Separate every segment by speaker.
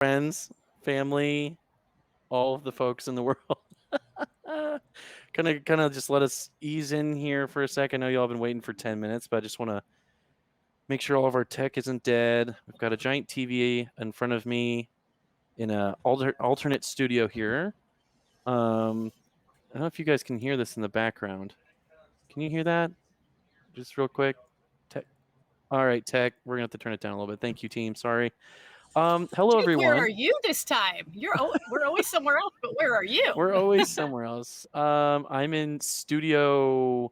Speaker 1: friends, family, all of the folks in the world. kind of just let us ease in here for a second. I know y'all been waiting for 10 minutes, but I just want to make sure all of our tech isn't dead. We've got a giant TV in front of me in a alternate studio here. I don't know if you guys can hear this in the background. Can you hear that? Just real quick. Tech. All right, tech. We're gonna have to turn it down a little bit. Thank you, team. Sorry. Hello,
Speaker 2: Duke, where
Speaker 1: everyone.
Speaker 2: are you this time? We're always somewhere else, but where are you?
Speaker 1: We're always somewhere else. I'm in Studio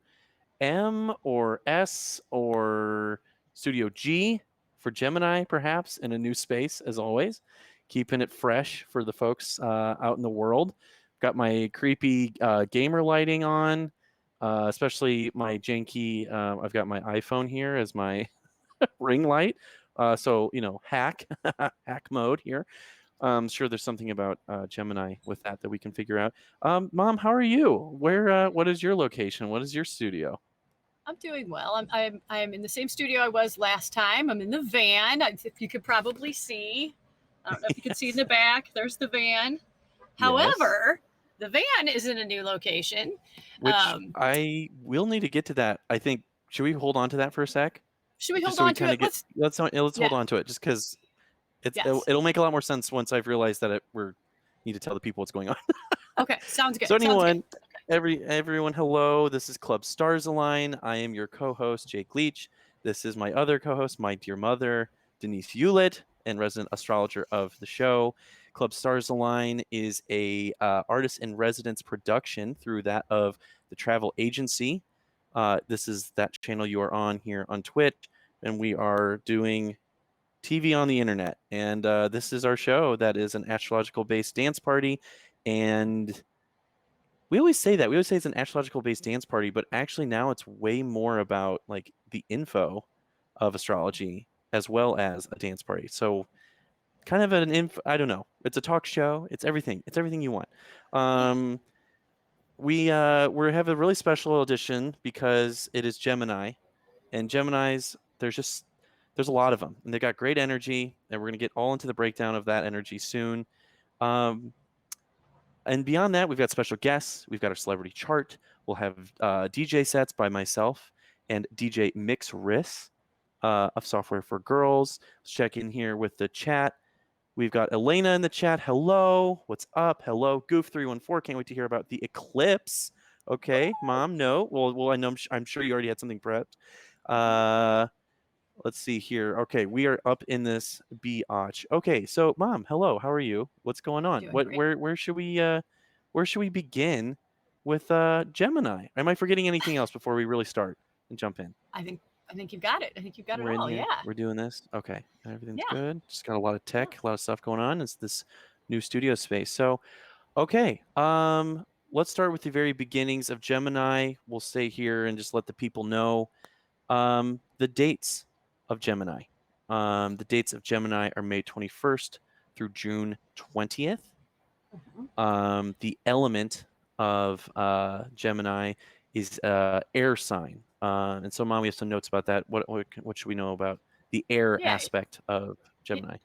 Speaker 1: M or S or Studio G for Gemini, perhaps, in a new space, as always. Keeping it fresh for the folks out in the world. Got my creepy gamer lighting on, especially my janky. I've got my iPhone here as my ring light. So, hack mode here. I'm sure there's something about Gemini with that we can figure out. Mom, how are you? What is your location? What is your studio?
Speaker 2: I'm doing well. I'm in the same studio I was last time. I'm in the van. If you could probably see. I don't know if you can see in the back. There's the van. However, the van is in a new location.
Speaker 1: Which I will need to get to that. I think. Should we hold on to that for a sec?
Speaker 2: Should we hold on to it?
Speaker 1: Let's hold on to it, just because it'll make a lot more sense once I've realized that we need to tell the people what's going on.
Speaker 2: Okay, sounds good.
Speaker 1: So everyone, hello. This is Club Stars Align. I am your co-host, Jake Leach. This is my other co-host, my dear mother, Denise Hewlett, and resident astrologer of the show. Club Stars Align is a artist in residence production through that of the travel agency. This is that channel you are on here on Twitch, and we are doing TV on the internet. And this is our show that is an astrological-based dance party. And we always say that. We always say it's an astrological-based dance party, but actually now it's way more about like the info of astrology as well as a dance party. So kind of I don't know. It's a talk show. It's everything. It's everything you want. We have a really special edition because it is Gemini, and Geminis, there's a lot of them, and they got great energy, and we're going to get all into the breakdown of that energy soon. And beyond that, we've got special guests. We've got our celebrity chart. We'll have DJ sets by myself and DJ Mix Riss of Software for Girls. Let's check in here with the chat. We've got Elena in the chat. Hello. What's up? Hello. Goof314. Can't wait to hear about the eclipse. Okay, Mom. No. Well, I know. I'm sure you already had something prepped. Let's see here. Okay, we are up in this biatch. Okay, so Mom, hello. How are you? What's going on? Where should we begin with Gemini? Am I forgetting anything else before we really start and jump in?
Speaker 2: I think you've got it. I think you've got
Speaker 1: We're
Speaker 2: it all.
Speaker 1: in here.
Speaker 2: Yeah.
Speaker 1: We're doing this. Okay, everything's good. Just got a lot of tech, a lot of stuff going on. It's this new studio space. So, okay. Let's start with the very beginnings of Gemini. We'll stay here and just let the people know the dates of Gemini. The dates of Gemini are May 21st through June 20th. The element of Gemini is air sign. And so, Mom, we have some notes about that. What should we know about the air aspect of Gemini?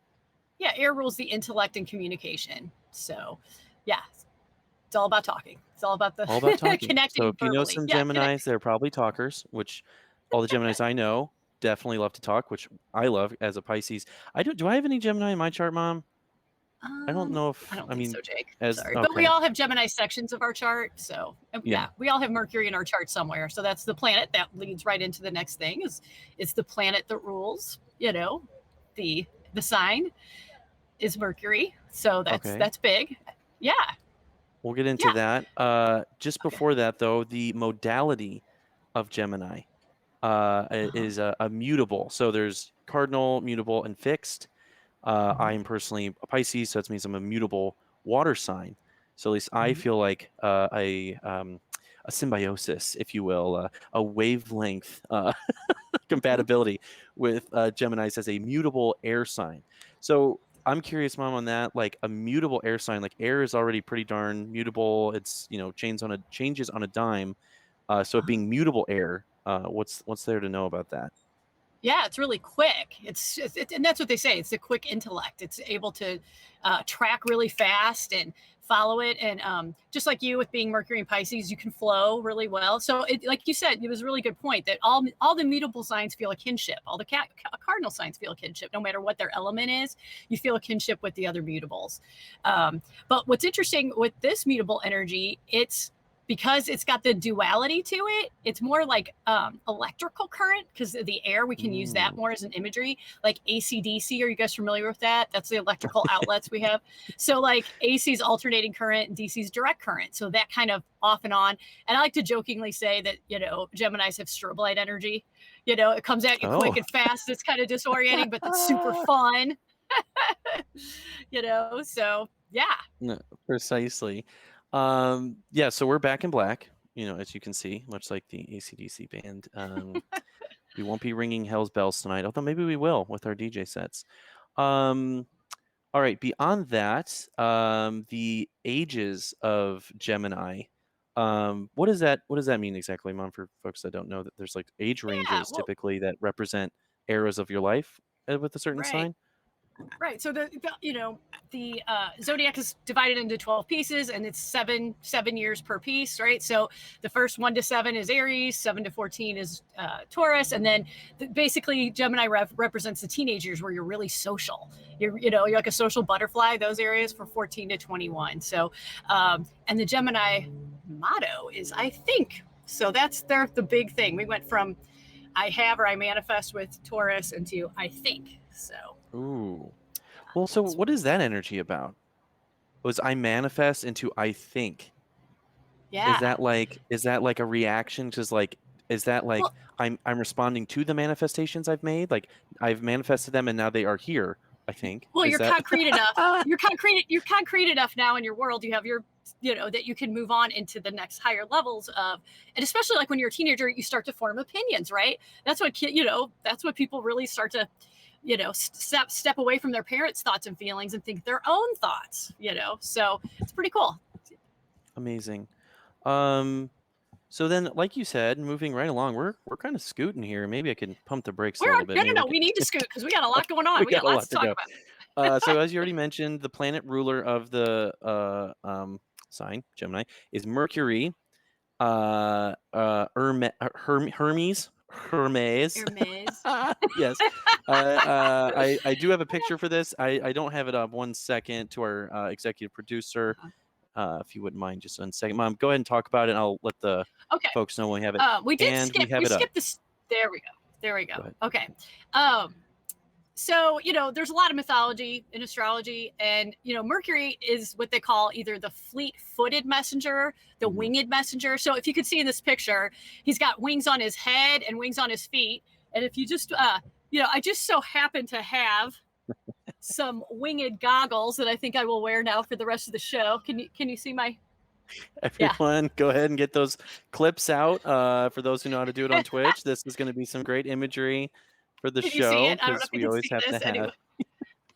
Speaker 2: Yeah, air rules the intellect and communication. So, yeah, it's all about talking. It's all about connecting.
Speaker 1: So if you know some Geminis, they're probably talkers, which all the Geminis I know definitely love to talk, which I love as a Pisces. Do I have any Gemini in my chart, Mom? I don't know if
Speaker 2: I don't think so, Jake.
Speaker 1: Sorry.
Speaker 2: But we all have Gemini sections of our chart. So yeah, we all have Mercury in our chart somewhere. So that's the planet that leads right into the next thing. It's the planet that rules, the sign is Mercury. So that's big. Yeah.
Speaker 1: We'll get into that. Just before that, though, the modality of Gemini is a mutable. So there's cardinal, mutable, and fixed. I am personally a Pisces, so that means I'm a mutable water sign. So at least I feel like a symbiosis, if you will, a wavelength compatibility with Geminis as a mutable air sign. So I'm curious, Mom, on that. Like a mutable air sign, like air is already pretty darn mutable. It's changes on a dime. So it being mutable air, what's there to know about that?
Speaker 2: Yeah, it's really quick. And that's what they say. It's a quick intellect. It's able to track really fast and follow it. And just like you with being Mercury and Pisces, you can flow really well. So, like you said, it was a really good point that all the mutable signs feel a kinship. All the cardinal signs feel a kinship, no matter what their element is. You feel a kinship with the other mutables. But what's interesting with this mutable energy, because it's got the duality to it, it's more like electrical current, because of the air, we can use that more as an imagery, like AC/DC. Are you guys familiar with that? That's the electrical outlets we have. So like AC is alternating current and DC is direct current. So that kind of off and on. And I like to jokingly say that, Geminis have strobe light energy. It comes at you quick and fast. It's kind of disorienting, but it's super fun. So yeah.
Speaker 1: No, precisely. Yeah, so we're back in black, as you can see, much like the AC/DC band. We won't be ringing hell's bells tonight, although maybe we will with our DJ sets. All right, beyond that, the ages of Gemini. What does that mean exactly, Mom, for folks that don't know that there's like age ranges typically that represent eras of your life with a certain sign?
Speaker 2: Right. So the zodiac is divided into 12 pieces, and it's seven years per piece, right? So the first 1 to 7 is Aries, 7 to 14 is Taurus, and then basically Gemini represents the teenage years where you're really social. You're like a social butterfly. Those areas for 14 to 21. So, and the Gemini motto is I think. So that's the big thing. We went from I have or I manifest with Taurus into I think. So.
Speaker 1: Ooh. Well, so what is that energy about? Was I manifest into I think?
Speaker 2: Yeah.
Speaker 1: Is that like a reaction? Because is that like I'm responding to the manifestations I've made? Like I've manifested them and now they are here, I think.
Speaker 2: Well, you're concrete enough. You're concrete enough now in your world. You have your that you can move on into the next higher levels of, and especially like when you're a teenager, you start to form opinions, right? That's what that's what people really start to step away from their parents' thoughts and feelings and think their own thoughts, so it's pretty cool.
Speaker 1: Amazing. So then, like you said, moving right along, we're kind of scooting here. Maybe I can pump the brakes a little bit.
Speaker 2: No, we need to scoot because we got a lot going on. We got lots to talk
Speaker 1: about. So as you already mentioned, the planet ruler of the sign, Gemini, is Mercury. Hermes. Yes. I do have a picture for this. I don't have it up. 1 second to our executive producer. If you wouldn't mind, just 1 second. Mom, go ahead and talk about it. And I'll let the folks know when we have it.
Speaker 2: We skipped this. There we go. Okay. So, there's a lot of mythology in astrology, and, Mercury is what they call either the fleet-footed messenger, the winged messenger. So if you could see in this picture, he's got wings on his head and wings on his feet. And if you just, I just so happen to have some winged goggles that I think I will wear now for the rest of the show. Can you see my...
Speaker 1: Everyone, go ahead and get those clips out. For those who know how to do it on Twitch, this is going to be some great imagery for the show because we always have to have.
Speaker 2: Anyway.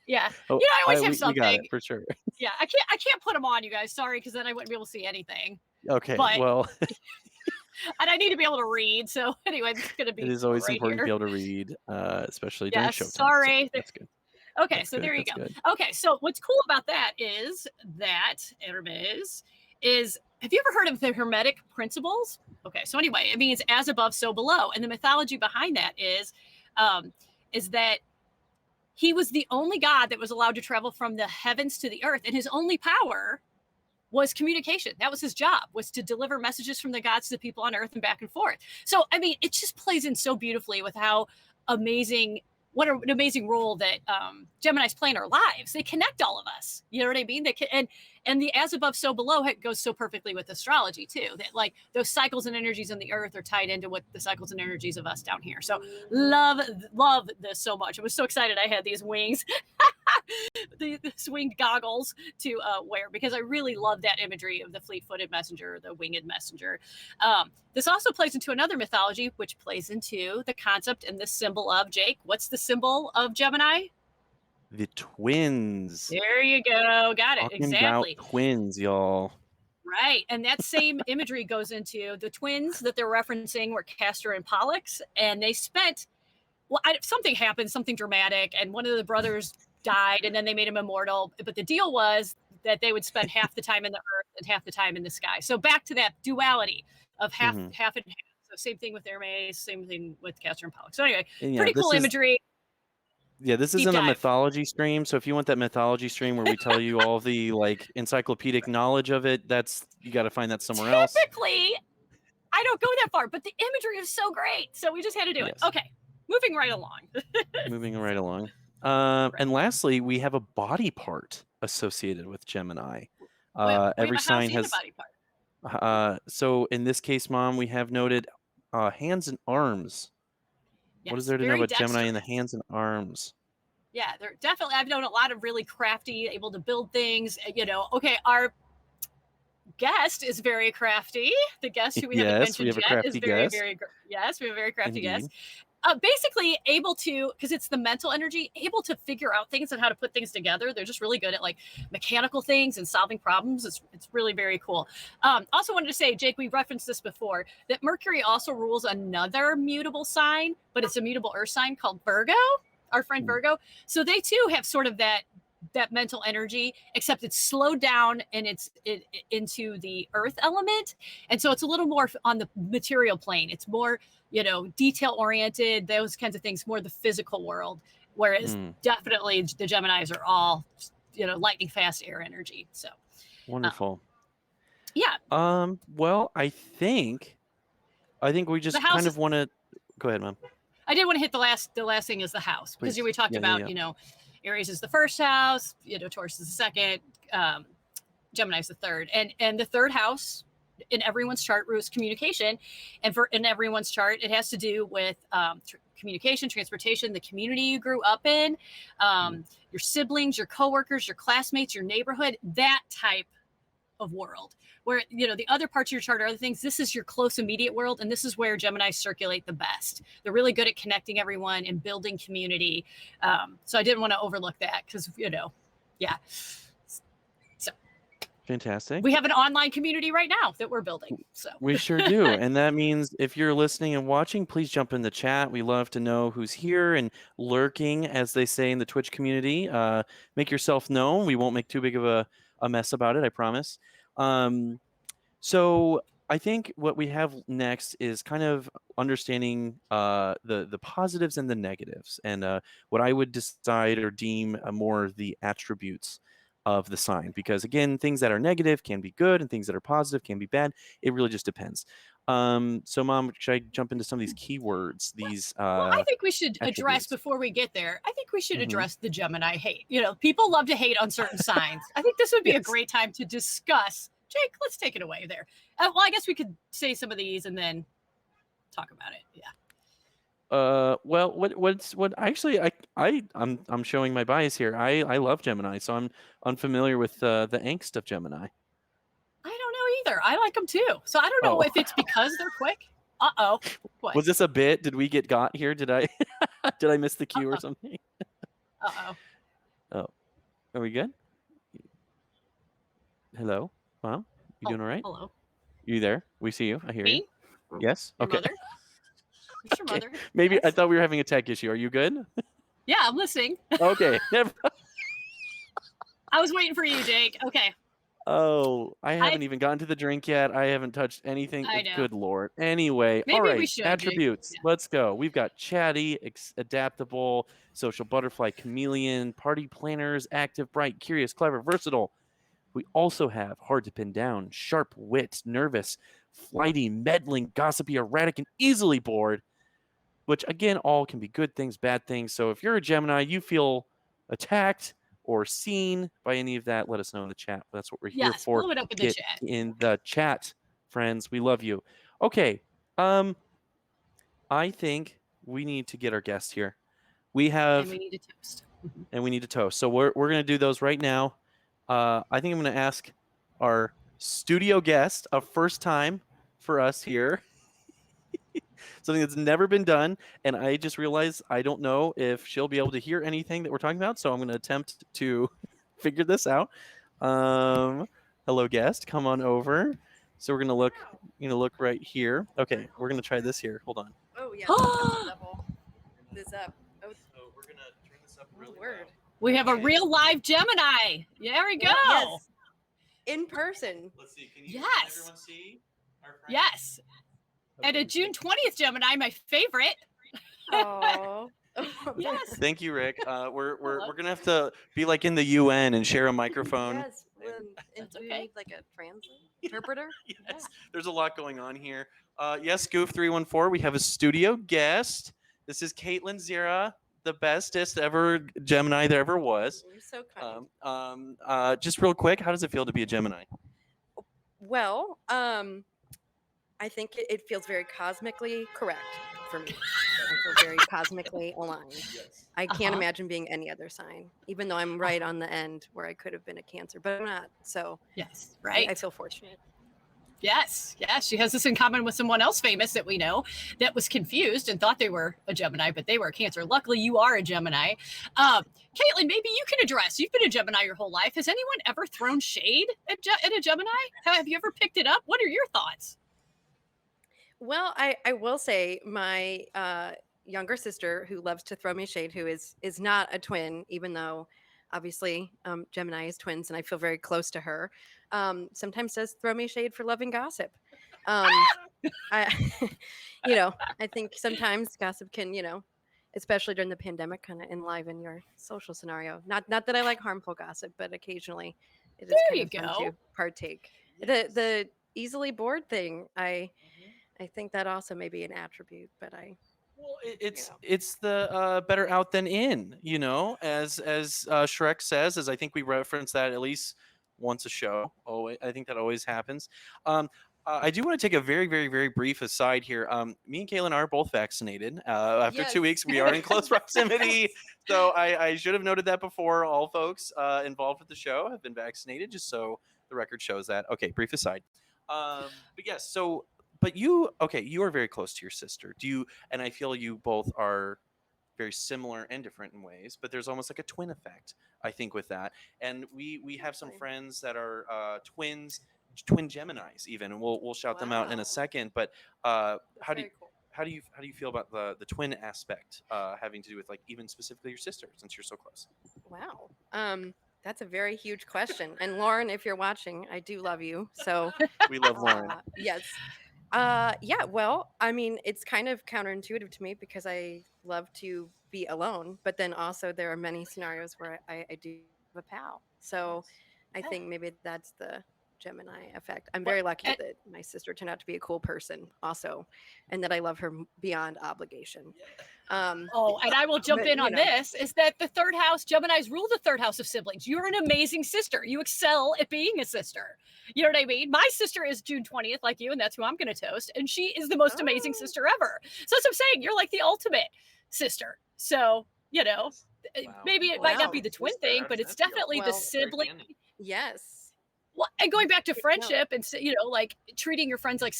Speaker 2: Yeah, I always have something.
Speaker 1: We got it for sure.
Speaker 2: Yeah, I can't put them on, you guys. Sorry, because then I wouldn't be able to see anything.
Speaker 1: Okay, well.
Speaker 2: And I need to be able to read. So anyway, it's going to be.
Speaker 1: It is always important to be able to read, especially during showtime.
Speaker 2: Sorry.
Speaker 1: So that's good.
Speaker 2: Okay, so there you go. Good. Okay, so what's cool about that is that Hermes is. Have you ever heard of the Hermetic principles? Okay, so anyway, it means as above, so below, and the mythology behind that is that he was the only god that was allowed to travel from the heavens to the earth, and his only power was communication. That was his job, was to deliver messages from the gods to the people on earth and back and forth. So, I mean, it just plays in so beautifully with what an amazing role that Geminis play in our lives. They connect all of us. You know what I mean? They can, and the as above, so below goes so perfectly with astrology too. That like those cycles and energies on the earth are tied into what the cycles and energies of us down here. So love this so much. I was so excited I had these wings, these winged goggles to wear because I really love that imagery of the fleet-footed messenger, the winged messenger. This also plays into another mythology, which plays into the concept and the symbol of Jake. What's the symbol of Gemini?
Speaker 1: The twins.
Speaker 2: There you go. Got it.
Speaker 1: Talking
Speaker 2: exactly.
Speaker 1: About twins, y'all.
Speaker 2: Right. And that same imagery goes into the twins that they're referencing were Castor and Pollux. And they spent well, something happened, something dramatic, and one of the brothers died, and then they made him immortal. But the deal was that they would spend half the time in the earth and half the time in the sky. So back to that duality of half and half. So same thing with Hermes, same thing with Castor and Pollux. So anyway, pretty cool imagery.
Speaker 1: Yeah, this isn't a mythology stream, so if you want that mythology stream where we tell you all the like encyclopedic knowledge of it, you got to find that somewhere else.
Speaker 2: Typically, I don't go that far, but the imagery is so great, so we just had to do it. Okay, moving right along.
Speaker 1: And lastly, we have a body part associated with Gemini. Every sign has a body part. So in this case, Mom, we have noted hands and arms. Yes, what is there to know about Gemini in the hands and arms?
Speaker 2: Yeah, they're definitely, I've known a lot of really crafty, able to build things. Okay, our guest is very crafty. The guest who we haven't mentioned yet is very, yes, we have a very crafty guest. Basically able to, because it's the mental energy, able to figure out things and how to put things together. They're just really good at like mechanical things and solving problems. It's really very cool. Also wanted to say, Jake, we referenced this before, that Mercury also rules another mutable sign, but it's a mutable earth sign called Virgo, our friend Virgo. So they too have sort of that mental energy, except it's slowed down and it's into the earth element. And so it's a little more on the material plane. It's more, detail oriented, those kinds of things, more the physical world. Whereas definitely the Geminis are all, lightning fast air energy. So
Speaker 1: wonderful.
Speaker 2: Yeah.
Speaker 1: Well, I think we just kind of want to go ahead, Mom.
Speaker 2: I did want to hit the last thing is the house, because we talked about, Aries is the first house, Taurus is the second, Gemini is the third, and the third house in everyone's chart rules communication, and in everyone's chart it has to do with communication, transportation, the community you grew up in, your siblings, your coworkers, your classmates, your neighborhood, that type of world. Where the other parts of your chart are other things. This is your close immediate world, and this is where Gemini circulate the best. They're really good at connecting everyone and building community. So I didn't want to overlook that, because yeah. So
Speaker 1: fantastic.
Speaker 2: We have an online community right now that we're building. So
Speaker 1: we sure do, and that means if you're listening and watching, please jump in the chat. We love to know who's here and lurking, as they say in the Twitch community. Make yourself known. We won't make too big of a mess about it, I promise. So I think what we have next is kind of understanding the positives and the negatives, and what I would decide or deem more the attributes of the sign. Because again, things that are negative can be good, and things that are positive can be bad. It really just depends. So, Mom, should I jump into some of these keywords?
Speaker 2: Well, I think we should address, before we get there, I think we should address the Gemini hate. People love to hate on certain signs. I think this would be a great time to discuss. Jake, let's take it away there. Well, I guess we could say some of these and then talk about it. Yeah.
Speaker 1: Well, what actually I'm showing my bias here. I love Gemini, so I'm unfamiliar with the angst of Gemini.
Speaker 2: I don't know either. I like them too. So I don't know if it's because they're quick. What?
Speaker 1: Was this a bit? Did we get got here? Did I did I miss the cue or something?
Speaker 2: Oh.
Speaker 1: Are we good? Hello? Mom? You doing all right?
Speaker 2: Hello.
Speaker 1: You there? We see you. I hear you. Yes?
Speaker 2: Your mother? It's your mother.
Speaker 1: Maybe yes. I thought we were having a tech issue. Are you good?
Speaker 2: Yeah, I'm listening.
Speaker 1: Okay.
Speaker 2: I was waiting for you, Jake. Okay.
Speaker 1: Oh, I haven't even gotten to the drink yet. I haven't touched anything.
Speaker 2: I know.
Speaker 1: Good Lord. Anyway,
Speaker 2: maybe
Speaker 1: all right.
Speaker 2: We should,
Speaker 1: attributes. Yeah. Let's go. We've got chatty, adaptable, social butterfly, chameleon, party planners, active, bright, curious, clever, versatile. We also have hard to pin down, sharp wit, nervous, flighty, meddling, gossipy, erratic, and easily bored, which again, all can be good things, bad things. So if you're a Gemini, you feel attacked or seen by any of that, let us know in the chat. That's what we're here for.
Speaker 2: Blow it up in the chat.
Speaker 1: In the chat, friends. We love you. Okay. I think we need to get our guest here.
Speaker 2: And we need to toast.
Speaker 1: And we need to toast. So we're going to do those right now. I think I'm going to ask our studio guest, a first time for us here, something that's never been done. And I just realized I don't know if she'll be able to hear anything that we're talking about. So I'm going to attempt to figure this out. Hello, guest. Come on over. So we're going to look right here. Okay, we're going to try this here. Hold on.
Speaker 3: Oh, yeah. this up. Oh,
Speaker 1: So we're gonna turn this up really
Speaker 3: word.
Speaker 1: loud.
Speaker 2: We have a real live Gemini. There we go.
Speaker 3: Yes. In person.
Speaker 1: Let's see. Can
Speaker 2: Yes.
Speaker 1: everyone see our friend?
Speaker 2: Yes. And a June 20th Gemini, my favorite.
Speaker 3: Oh.
Speaker 2: Yes.
Speaker 1: Thank you, Rick. We're gonna have to be like in the UN and share a microphone.
Speaker 3: Yes. And
Speaker 2: That's
Speaker 3: do we
Speaker 2: okay.
Speaker 3: need like a interpreter?
Speaker 1: Yes. There's a lot going on here. Yes, Goof 314. We have a studio guest. This is Caitlin Ziera, the bestest ever Gemini there ever was.
Speaker 3: You're so kind.
Speaker 1: Just real quick, how does it feel to be a Gemini?
Speaker 3: Well, I think it feels very cosmically correct for me. I feel very cosmically aligned.
Speaker 1: Yes.
Speaker 3: I can't imagine being any other sign, even though I'm right on the end where I could have been a Cancer, but I'm not. So
Speaker 2: yes, right.
Speaker 3: I feel fortunate.
Speaker 2: Yes, yes. She has this in common with someone else famous that we know that was confused and thought they were a Gemini, but they were a Cancer. Luckily, you are a Gemini. Caitlin, maybe you can address. You've been a Gemini your whole life. Has anyone ever thrown shade at a Gemini? Have you ever picked it up? What are your thoughts?
Speaker 3: Well, I will say my younger sister, who loves to throw me shade, who is not a twin, even though obviously Gemini is twins, and I feel very close to her. Sometimes does throw me shade for loving gossip. I, I think sometimes gossip can, especially during the pandemic, kind of enliven your social scenario. Not that I like harmful gossip, but occasionally it is kind of fun to partake. The easily bored thing, I think that also may be an attribute, but
Speaker 1: well, it's the better out than in, as Shrek says, as I think we reference that at least once a show. Oh, I think that always happens. I do want to take a very, very, very brief aside here. Me and Kaylin are both vaccinated. After 2 weeks, we are in close proximity. So I should have noted that before. All folks involved with the show have been vaccinated, just so the record shows that. Okay, brief aside. But yes, so... But you are very close to your sister. And I feel you both are very similar and different in ways, but there's almost like a twin effect, I think, with that. And we have some friends that are twin Geminis even, and we'll shout them out in a second. But how do you feel about the twin aspect having to do with like even specifically your sister, since you're so close?
Speaker 3: Wow. That's a very huge question. And Lauren, if you're watching, I do love you. So
Speaker 1: we love Lauren.
Speaker 3: Yes. Yeah, well, I mean, it's kind of counterintuitive to me because I love to be alone, but then also there are many scenarios where I do have a pal. So I think maybe that's the Gemini effect. I'm very lucky that my sister turned out to be a cool person also, and that I love her beyond obligation.
Speaker 2: And I will jump in on this, is that the third house, Geminis rule the third house of siblings. You're an amazing sister. You excel at being a sister. You know what I mean? My sister is June 20th, like you, and that's who I'm going to toast. And she is the most amazing sister ever. So that's what I'm saying. You're like the ultimate sister. So, maybe it might not be the twin thing, but it's definitely the sibling.
Speaker 3: Yes.
Speaker 2: Well, and going back to friendship and, like treating your friends like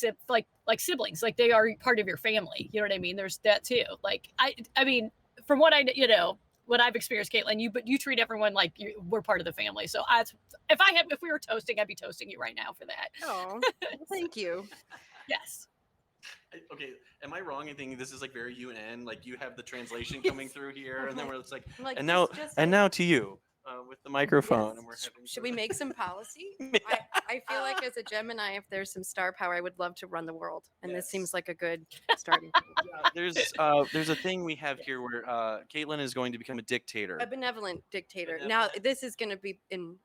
Speaker 2: siblings, like they are part of your family. You know what I mean? There's that too. Like, I mean, from what what I've experienced, Caitlin, but you treat everyone like we're part of the family. So if we were toasting, I'd be toasting you right now for that.
Speaker 3: Oh, thank you.
Speaker 2: Yes.
Speaker 1: Okay, am I wrong in thinking this is like very UN? Like you have the translation coming through here, and then we're just like and now to you. With the microphone, and we're having.
Speaker 3: Should we make some policy? I feel like as a Gemini, if there's some star power, I would love to run the world, and this seems like a good starting point.
Speaker 1: There's a thing we have here where Caitlin is going to become a dictator,
Speaker 3: a benevolent dictator. Now this is going to be in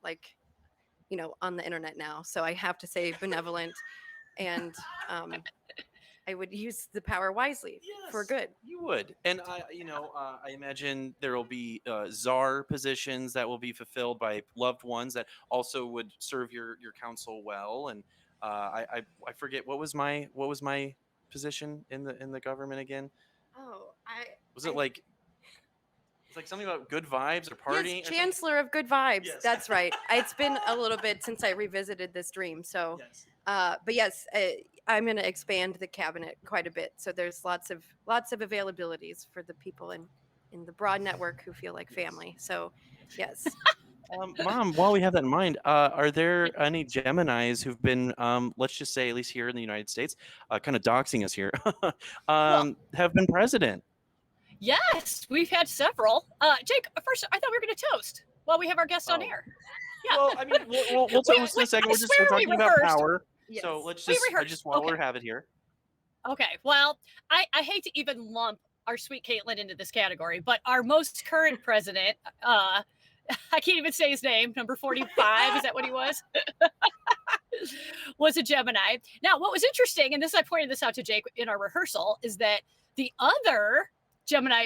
Speaker 3: on the internet now, so I have to say benevolent, and I would use the power wisely for good.
Speaker 1: You would, and I imagine there will be czar positions that will be fulfilled by loved ones that also would serve your counsel well. And I forget what was my position in the government again. Was it like something about good vibes or partying?
Speaker 3: Yes, Chancellor of Good Vibes. Yes. That's right. It's been a little bit since I revisited this dream, so. Yes. But yes, I'm going to expand the cabinet quite a bit. So there's lots of availabilities for the people in the broad network who feel like family. So, yes.
Speaker 1: Mom, while we have that in mind, are there any Geminis who've been, let's just say, at least here in the United States, kind of doxing us here, have been president?
Speaker 2: Yes, we've had several. Jake, first, I thought we were going to toast while we have our guest on air. Yeah.
Speaker 1: Well, I mean, we'll toast in a second. We're talking about power.
Speaker 3: Yes.
Speaker 1: So let's
Speaker 2: We
Speaker 1: just,
Speaker 2: rehearsed.
Speaker 1: while
Speaker 2: Okay.
Speaker 1: we have it here.
Speaker 2: Okay. Well, I hate to even lump our sweet Caitlin into this category, but our most current president, I can't even say his name, number 45, is that what he was? Was a Gemini. Now, what was interesting, and I pointed this out to Jake in our rehearsal, is that the other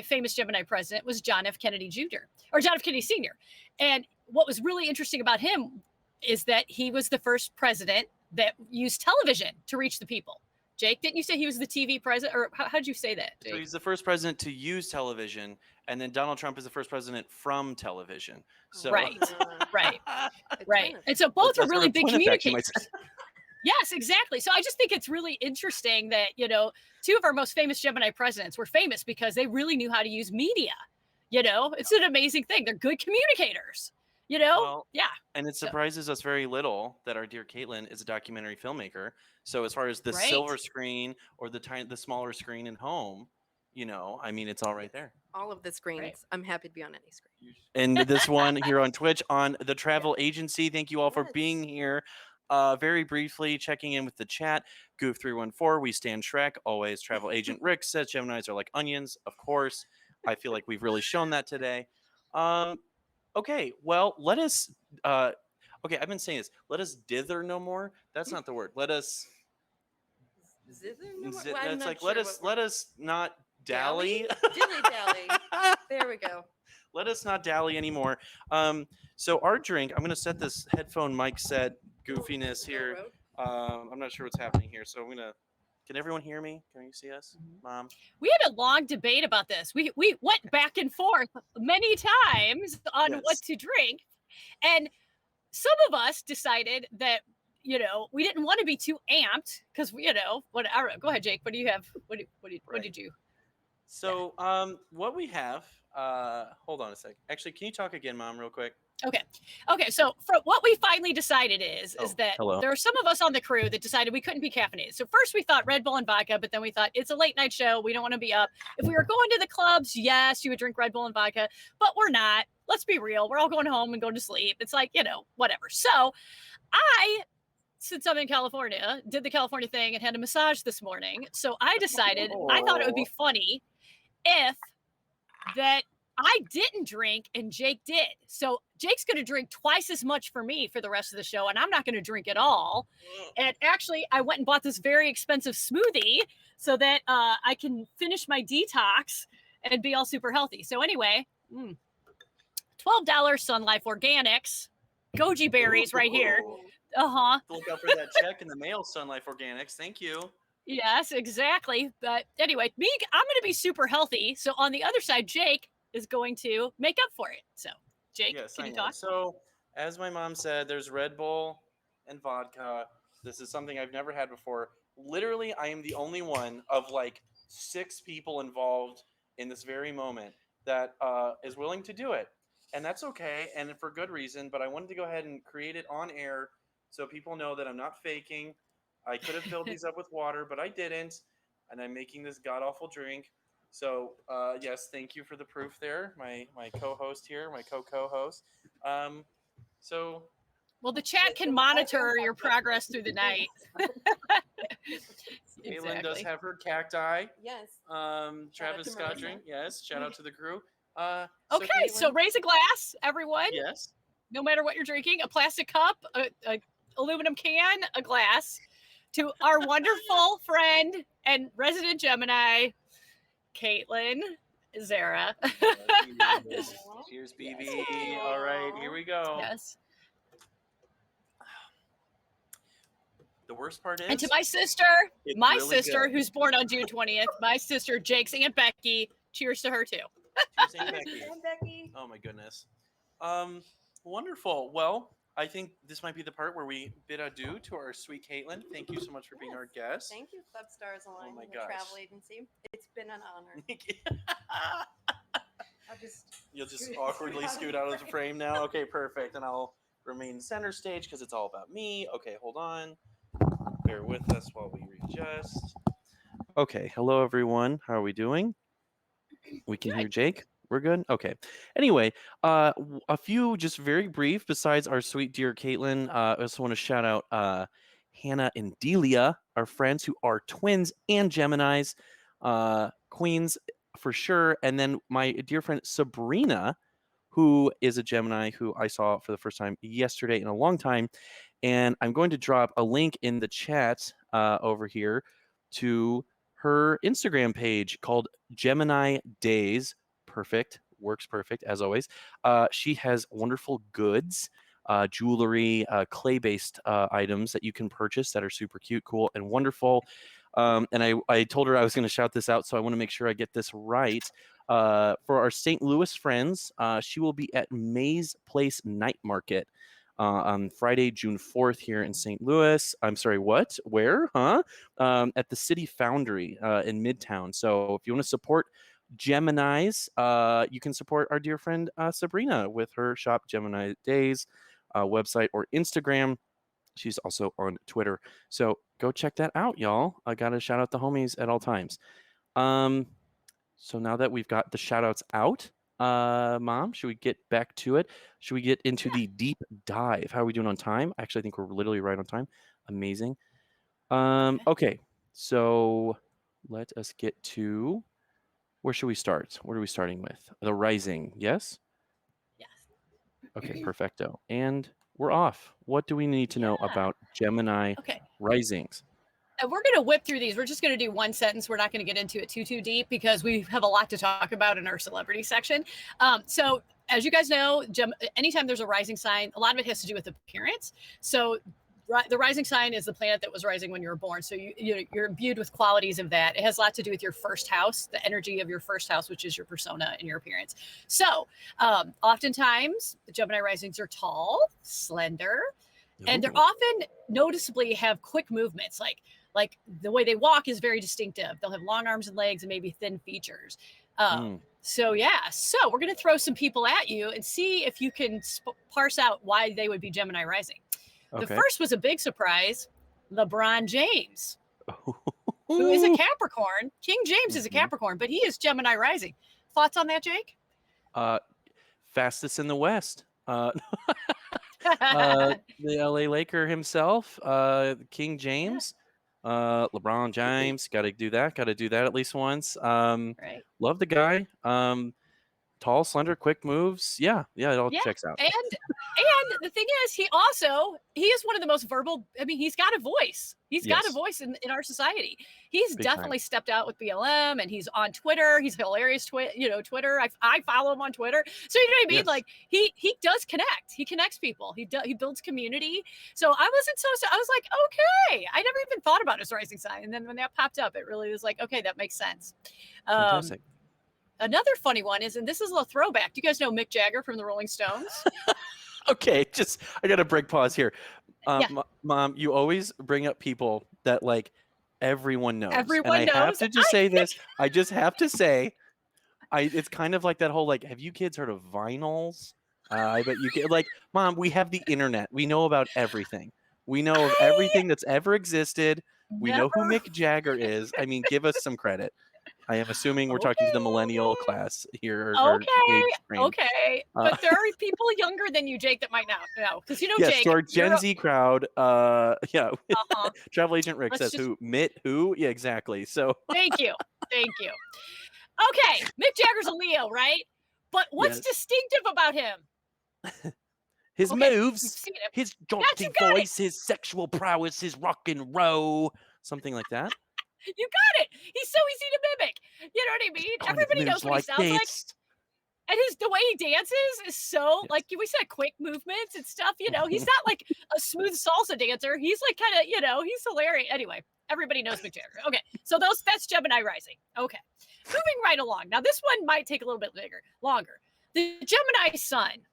Speaker 2: famous Gemini president was John F. Kennedy Jr. or John F. Kennedy Sr. And what was really interesting about him is that he was the first president that used television to reach the people. Jake, didn't you say he was the TV president, or how did you say that, Jake?
Speaker 1: So he's the first president to use television, and then Donald Trump is the first president from television. So
Speaker 2: Right.
Speaker 3: Right.
Speaker 2: And so both are
Speaker 1: That's
Speaker 2: really
Speaker 1: sort of
Speaker 2: big
Speaker 1: twin effect, you
Speaker 2: communicators.
Speaker 1: might say.
Speaker 2: Yes, exactly. So I just think it's really interesting that, two of our most famous Gemini presidents were famous because they really knew how to use media. It's an amazing thing. They're good communicators,
Speaker 1: Well,
Speaker 2: yeah.
Speaker 1: And it surprises us very little that our dear Caitlin is a documentary filmmaker. So as far as the
Speaker 2: Right.
Speaker 1: silver screen or the smaller screen in home, I mean, it's all right there.
Speaker 3: All of the screens.
Speaker 2: Right.
Speaker 3: I'm happy to be on any screen.
Speaker 1: And this one here on Twitch on the travel agency. Thank you all for
Speaker 3: Yes.
Speaker 1: being here. Very briefly checking in with the chat. Goof314, we stand Shrek. Always travel agent Rick says Geminis are like onions. Of course. I feel like we've really shown that today. Okay, well, let us okay, I've been saying this. Let us dither no more. That's not the word. Let us that's like let us not dally.
Speaker 3: Dilly dally. There we go.
Speaker 1: Let us not dally anymore. So our drink, I'm going to set this headphone mic set goofiness here. I'm not sure what's happening here. So can everyone hear me? Can you see us, Mom?
Speaker 2: We had a long debate about this. We went back and forth many times on
Speaker 1: Yes.
Speaker 2: what to drink. And some of us decided that, we didn't want to be too amped because, whatever. Go ahead, Jake. What do you have? What did you?
Speaker 1: So what we have, hold on a sec. Actually, can you talk again, Mom, real quick?
Speaker 2: Okay. So what we finally decided is that
Speaker 1: hello.
Speaker 2: there are some of us on the crew that decided we couldn't be caffeinated. So first we thought Red Bull and vodka, but then we thought it's a late night show. We don't want to be up. If we were going to the clubs, yes, you would drink Red Bull and vodka, but we're not. Let's be real. We're all going home and going to sleep. It's like, whatever. So since I'm in California, did the California thing and had a massage this morning. So I decided, I thought it would be funny if that I didn't drink and Jake did. So Jake's going to drink twice as much for me for the rest of the show, and I'm not going to drink at all. And actually, I went and bought this very expensive smoothie so that I can finish my detox and be all super healthy. So anyway, $12 Sun Life Organics, goji berries right here.
Speaker 1: Look out for that check in the mail, Sun Life Organics. Thank you.
Speaker 2: Yes, exactly. But anyway, I'm going to be super healthy. So on the other side, Jake is going to make up for it. So Jake,
Speaker 1: Yes,
Speaker 2: can you
Speaker 1: I know.
Speaker 2: talk?
Speaker 1: So as my mom said, there's Red Bull and vodka. This is something I've never had before. Literally, I am the only one of like 6 people involved in this very moment that is willing to do it. And that's okay, and for good reason, but I wanted to go ahead and create it on air so people know that I'm not faking. I could have filled these up with water, but I didn't, and I'm making this god-awful drink. So, yes, thank you for the proof there, my co-host here, my co-host. So...
Speaker 2: Well, the chat can monitor your progress through the night.
Speaker 1: Caitlin does have her cacti.
Speaker 3: Yes.
Speaker 1: Travis Scott drink. Yes. Shout out to the crew.
Speaker 2: Okay, so raise a glass, everyone.
Speaker 1: Yes.
Speaker 2: No matter what you're drinking, a plastic cup, a aluminum can, a glass, to our wonderful friend and resident Gemini, Caitlin Ziera.
Speaker 1: Cheers, BB. Yes. All right, here we go.
Speaker 2: Yes.
Speaker 1: The worst part is,
Speaker 2: and to my sister,
Speaker 1: good.
Speaker 2: Who's born on June 20th, my sister Jake's Aunt Becky. Cheers to her too.
Speaker 1: Cheers, Aunt Becky. Oh my goodness. Wonderful. Well, I think this might be the part where we bid adieu to our sweet Caitlin. Thank you so much for being our guest.
Speaker 3: Thank you, Club Stars Align,
Speaker 1: my
Speaker 3: the
Speaker 1: gosh.
Speaker 3: travel agency. It's been an honor.
Speaker 1: You'll just awkwardly scoot out of the frame now. Okay, perfect. And I'll remain center stage because it's all about me. Okay, hold on. Bear with us while we readjust. Okay, hello everyone. How are we doing? We can hear
Speaker 2: Good.
Speaker 1: Jake. We're good? Okay. Anyway, a few just very brief, besides our sweet dear Caitlin, I also want to shout out Hannah and Delia, our friends who are twins and Geminis, queens for sure. And then my dear friend Sabrina, who is a Gemini who I saw for the first time yesterday in a long time. And I'm going to drop a link in the chat over here to her Instagram page called Gemini Days. Perfect. Works perfect, as always. She has wonderful goods, jewelry, clay-based items that you can purchase that are super cute, cool, and wonderful. And I told her I was going to shout this out, so I want to make sure I get this right. For our St. Louis friends, she will be at Maze Place Night Market on Friday, June 4th here in St. Louis. I'm sorry, what? Where? Huh? At the City Foundry in Midtown. So if you want to support Geminis, you can support our dear friend Sabrina with her shop Gemini Days website or Instagram. She's also on Twitter. So go check that out, y'all. I got to shout out the homies at all times. So now that we've got the shout outs out, Mom, should we get back to it? Should we get into the deep dive? How are we doing on time? Actually, I think we're literally right on time. Amazing. Okay. So let us get to, where should we start? What are we starting with? The rising, yes?
Speaker 2: Yes.
Speaker 1: Okay, perfecto. And we're off. What do we need to know about Gemini risings?
Speaker 2: And we're going to whip through these. We're just going to do one sentence. We're not going to get into it too deep because we have a lot to talk about in our celebrity section. So as you guys know, anytime there's a rising sign, a lot of it has to do with appearance. So the rising sign is the planet that was rising when you were born. So you're imbued with qualities of that. It has a lot to do with your first house, the energy of your first house, which is your persona and your appearance. So oftentimes the Gemini risings are tall, slender, and they're often noticeably have quick movements. Like the way they walk is very distinctive. They'll have long arms and legs and maybe thin features. So we're going to throw some people at you and see if you can parse out why they would be Gemini rising. The first was a big surprise, LeBron James, who is a Capricorn. King James is a Capricorn, but he is Gemini rising. Thoughts on that, Jake?
Speaker 1: Fastest in the West. The LA Laker himself, King James. LeBron James, got to do that at least once.
Speaker 2: Right.
Speaker 1: Love the guy. Tall, slender, quick moves. Yeah, it all checks out.
Speaker 2: And the thing is, he is one of the most verbal. I mean, he's got a voice. He's got a voice in our society. He's definitely stepped out with BLM, and he's on Twitter. He's hilarious. Twitter. I follow him on Twitter. So you know what I mean? Yes. Like he does connect. He connects people. He builds community. So I was like, okay. I never even thought about his rising sign, and then when that popped up, it really was like, okay, that makes sense.
Speaker 1: Fantastic.
Speaker 2: Another funny one is, and this is a little throwback. Do you guys know Mick Jagger from the Rolling Stones?
Speaker 1: Okay, I got to break pause here. Mom, you always bring up people that like everyone knows.
Speaker 2: Everyone knows.
Speaker 1: I have to just say this. I just have to say, it's kind of like that whole like, have you kids heard of vinyls? I bet you can. Like, Mom, we have the internet. We know about everything. We know of everything that's ever existed. We know who Mick Jagger is. I mean, give us some credit. I am assuming we're talking to the millennial class here.
Speaker 2: Okay. But there are people younger than you, Jake, that might not know. Because Jake.
Speaker 1: To our Gen Z crowd, Travel Agent Rick says who? Who? Yeah, exactly. So
Speaker 2: Thank you. Okay, Mick Jagger's a Leo, right? But what's distinctive about him?
Speaker 1: His moves, his jaunty voice, his sexual prowess, his rock and roll, something like that.
Speaker 2: You got it. He's so easy to mimic. You know what I mean? Everybody knows what he sounds like. And the way he dances is so like we said, quick movements and stuff. He's not like a smooth salsa dancer. He's like kind of, he's hilarious. Anyway, everybody knows Mick Jagger. Okay, so that's Gemini rising. Okay, moving right along. Now this one might take a little bit longer. The Gemini Sun.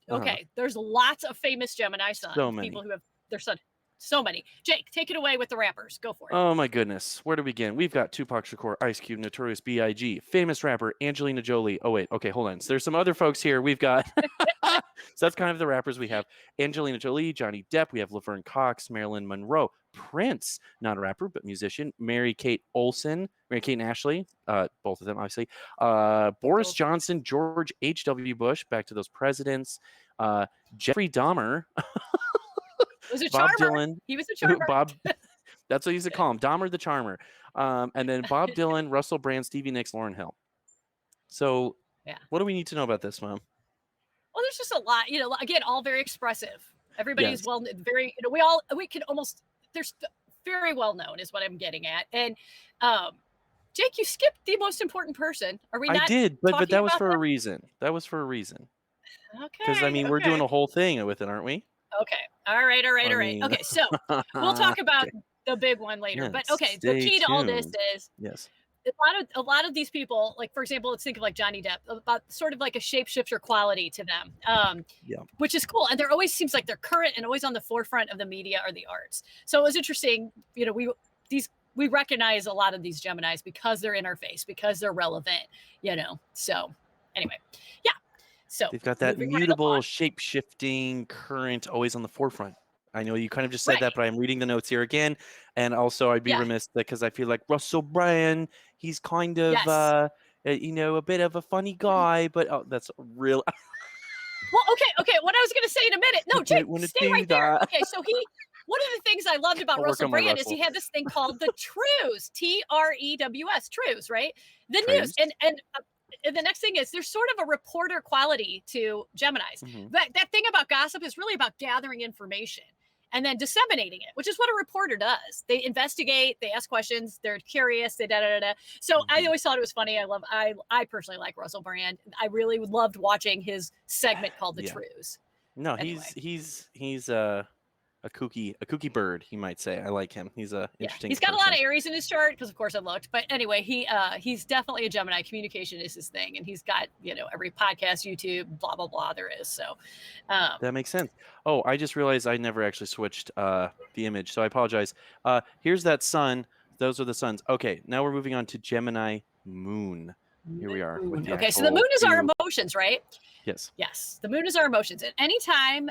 Speaker 2: Okay, there's lots of famous Gemini Sun.
Speaker 1: So many
Speaker 2: people who have their sun. So many. Jake, take it away with the rappers. Go for it.
Speaker 1: Oh my goodness. Where to begin? We've got Tupac Shakur, Ice Cube, Notorious B.I.G., famous rapper Angelina Jolie. Oh wait, okay, hold on. So there's some other folks here. We've got so that's kind of the rappers we have. Angelina Jolie, Johnny Depp, we have Laverne Cox, Marilyn Monroe, Prince, not a rapper, but musician. Mary-Kate Olsen, Mary-Kate and Ashley, both of them, obviously. Boris Johnson, George H.W. Bush, back to those presidents. Jeffrey Dahmer.
Speaker 2: Was a
Speaker 1: Bob
Speaker 2: charmer.
Speaker 1: Dylan.
Speaker 2: He was a charmer.
Speaker 1: That's what he used to call him, Dahmer the Charmer. And then Bob Dylan, Russell Brand, Stevie Nicks, Lauryn Hill. So what do we need to know about this, Mom?
Speaker 2: Well, there's just a lot, again, all very expressive. Everybody's very, we can almost, there's very well known is what I'm getting at. And Jake, you skipped the most important person. Are we not?
Speaker 1: I did, but that was for a reason. That was for a reason.
Speaker 2: Okay.
Speaker 1: Because, I mean, we're doing a whole thing with it, aren't we?
Speaker 2: Okay. All right. Okay. So we'll talk about the big one later.
Speaker 1: Yeah,
Speaker 2: but okay, the key to all this is a lot of these people, like, for example, let's think of like Johnny Depp, about sort of like a shapeshifter quality to them, which is cool. And there always seems like they're current and always on the forefront of the media or the arts. So it was interesting, we recognize a lot of these Geminis because they're in our face, because they're relevant, So anyway, so
Speaker 1: they've got that mutable, shape-shifting current always on the forefront. I know you kind of just said that, but I'm reading the notes here again. And also I'd be remiss because I feel like Russell Brand, he's kind of, a bit of a funny guy, but that's real.
Speaker 2: Well, okay. What I was going to say in a minute. No, Jake, stay right there. Okay, so one of the things I loved about Russell Brand is he had this thing called the Trews, Trews, Trews, right? The news. And the next thing is there's sort of a reporter quality to Geminis.
Speaker 1: Mm-hmm.
Speaker 2: That thing about gossip is really about gathering information and then disseminating it, which is what a reporter does. They investigate, they ask questions, they're curious, they da-da-da-da. So I always thought it was funny. I personally like Russell Brand. I really loved watching his segment called The Trews.
Speaker 1: No, anyway. he's a kooky bird, he might say. I like him. He's interesting.
Speaker 2: He's got a lot of Aries in his chart because, of course, I looked. But anyway, he's definitely a Gemini. Communication is his thing, and he's got every podcast, YouTube, blah blah blah there is. So
Speaker 1: that makes sense. Oh, I just realized I never actually switched the image, so I apologize. Here's that sun. Those are the suns. Okay, now we're moving on to Gemini Moon. Here we are.
Speaker 2: Okay, so the moon is our emotions, right?
Speaker 1: Yes.
Speaker 2: Yes, the moon is our emotions. At any time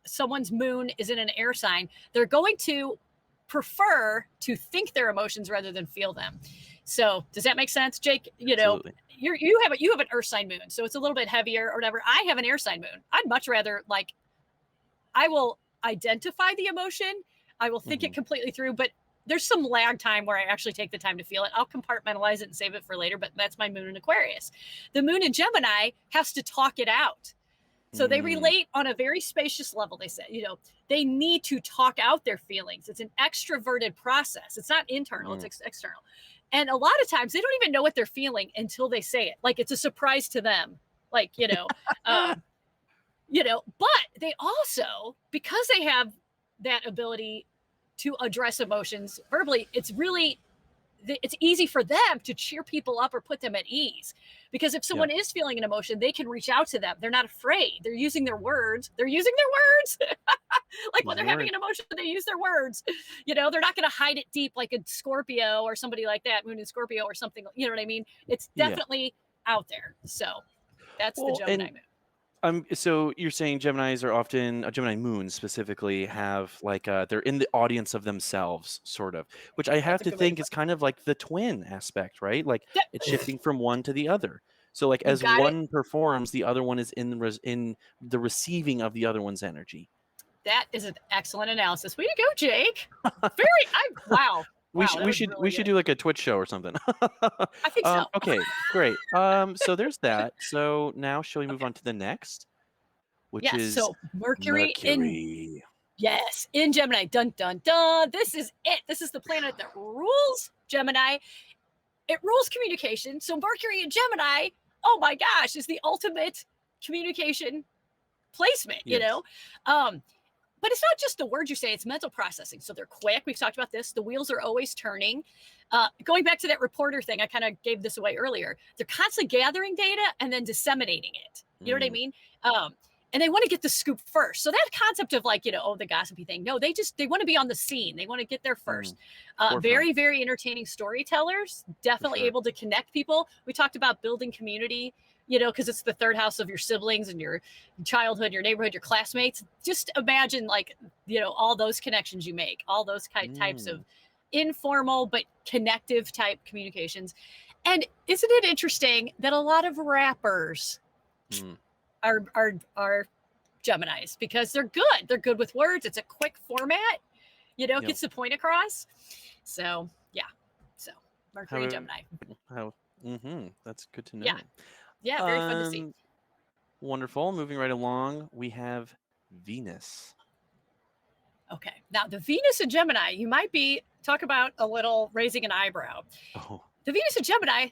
Speaker 2: someone's moon is in an air sign, they're going to prefer to think their emotions rather than feel them. So does that make sense, Jake?
Speaker 1: Absolutely.
Speaker 2: you have an earth sign moon, so it's a little bit heavier or whatever. I have an air sign moon. I'd much rather, I will identify the emotion, I will think it completely through, but there's some lag time where I actually take the time to feel it. I'll compartmentalize it and save it for later, but that's my moon in Aquarius. The moon in Gemini has to talk it out. So they relate on a very spacious level. They said, they need to talk out their feelings. It's an extroverted process. It's not internal, it's external. And a lot of times they don't even know what they're feeling until they say it. Like it's a surprise to them. But they also, because they have that ability to address emotions verbally, it's easy for them to cheer people up or put them at ease. Because if someone is feeling an emotion, they can reach out to them. They're not afraid. They're using their words. Like when they're having an emotion, they use their words. They're not going to hide it deep like a Scorpio or somebody like that, moon in Scorpio or something. You know what I mean? It's definitely out there. So that's the Gemini moon.
Speaker 1: So you're saying Geminis are often, Gemini moons specifically, have they're in the audience of themselves, sort of, which I have to think is kind of like the twin aspect, right? Like it's shifting from one to the other. So as one performs, the other one is in the receiving of the other one's energy.
Speaker 2: That is an excellent analysis. Way to go, Jake. Wow.
Speaker 1: We should do like a Twitch show or something.
Speaker 2: I think so.
Speaker 1: Okay, great. So there's that. So now shall we move on to the next, which is
Speaker 2: so Mercury in Gemini. Dun dun dun. This is it. This is the planet that rules Gemini. It rules communication. So Mercury in Gemini, oh my gosh, is the ultimate communication placement. But it's not just the words you say, it's mental processing. So they're quick. We've talked about this. The wheels are always turning. Going back to that reporter thing, I kind of gave this away earlier. They're constantly gathering data and then disseminating it. You know what I mean? And they want to get the scoop first. So that concept of the gossipy thing. No, they want to be on the scene. They want to get there first. Very, very entertaining storytellers, definitely able to connect people. We talked about building community. because it's the third house of your siblings and your childhood, your neighborhood, your classmates. Just imagine all those connections you make, all those types of informal but connective type communications. And isn't it interesting that a lot of rappers are Geminis, because they're good. They're good with words. It's a quick format, gets the point across. So yeah. So Mercury Gemini.
Speaker 1: That's good to know.
Speaker 2: Yeah, very fun to see.
Speaker 1: Wonderful. Moving right along, we have Venus.
Speaker 2: Okay. Now the Venus in Gemini, you might be talk about a little raising an eyebrow.
Speaker 1: Oh.
Speaker 2: The Venus in Gemini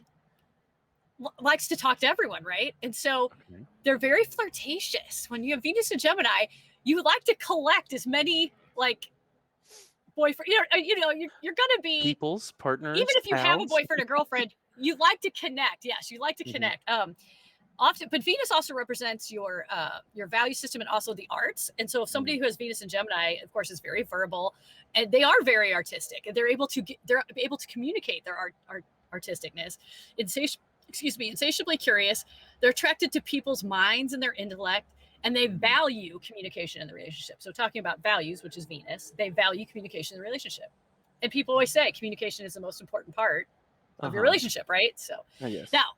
Speaker 2: likes to talk to everyone, right? And so they're very flirtatious. When you have Venus in Gemini, you like to collect as many boyfriend. You're gonna be
Speaker 1: people's partners.
Speaker 2: Even if you
Speaker 1: pals.
Speaker 2: have a boyfriend or girlfriend, you like to connect. Yes, you like to connect. Often, but Venus also represents your value system and also the arts. And so, if somebody who has Venus in Gemini, of course, is very verbal, and they are very artistic, and they're able to communicate their artisticness. Insatiably curious. They're attracted to people's minds and their intellect, and they value communication in the relationship. So, talking about values, which is Venus, they value communication in the relationship. And people always say communication is the most important part of your relationship, right? So,
Speaker 1: yes.
Speaker 2: Now,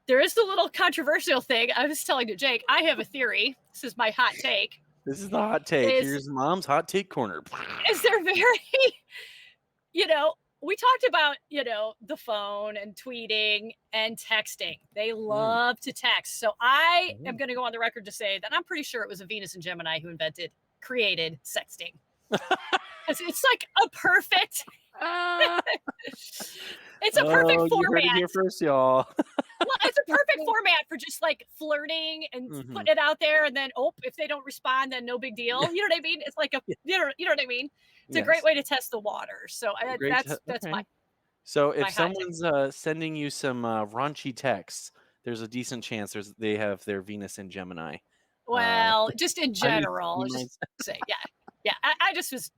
Speaker 2: there is the little controversial thing. I was telling to Jake, I have a theory. This is my hot take.
Speaker 1: This is the hot take. Here's Mom's hot take corner.
Speaker 2: Is there very, we talked about, the phone and tweeting and texting. They love to text. So I am going to go on the record to say that I'm pretty sure it was a Venus in Gemini who created sexting. It's like a perfect, it's a perfect format.
Speaker 1: You heard it here first, y'all.
Speaker 2: Well, it's a perfect format for just flirting and putting it out there, and then if they don't respond, then no big deal. You know what I mean? It's like you know what I mean? It's a great way to test the waters. So that's my.
Speaker 1: So if someone's sending you some raunchy texts, there's a decent chance they have their Venus in Gemini.
Speaker 2: Well, just in general, I just was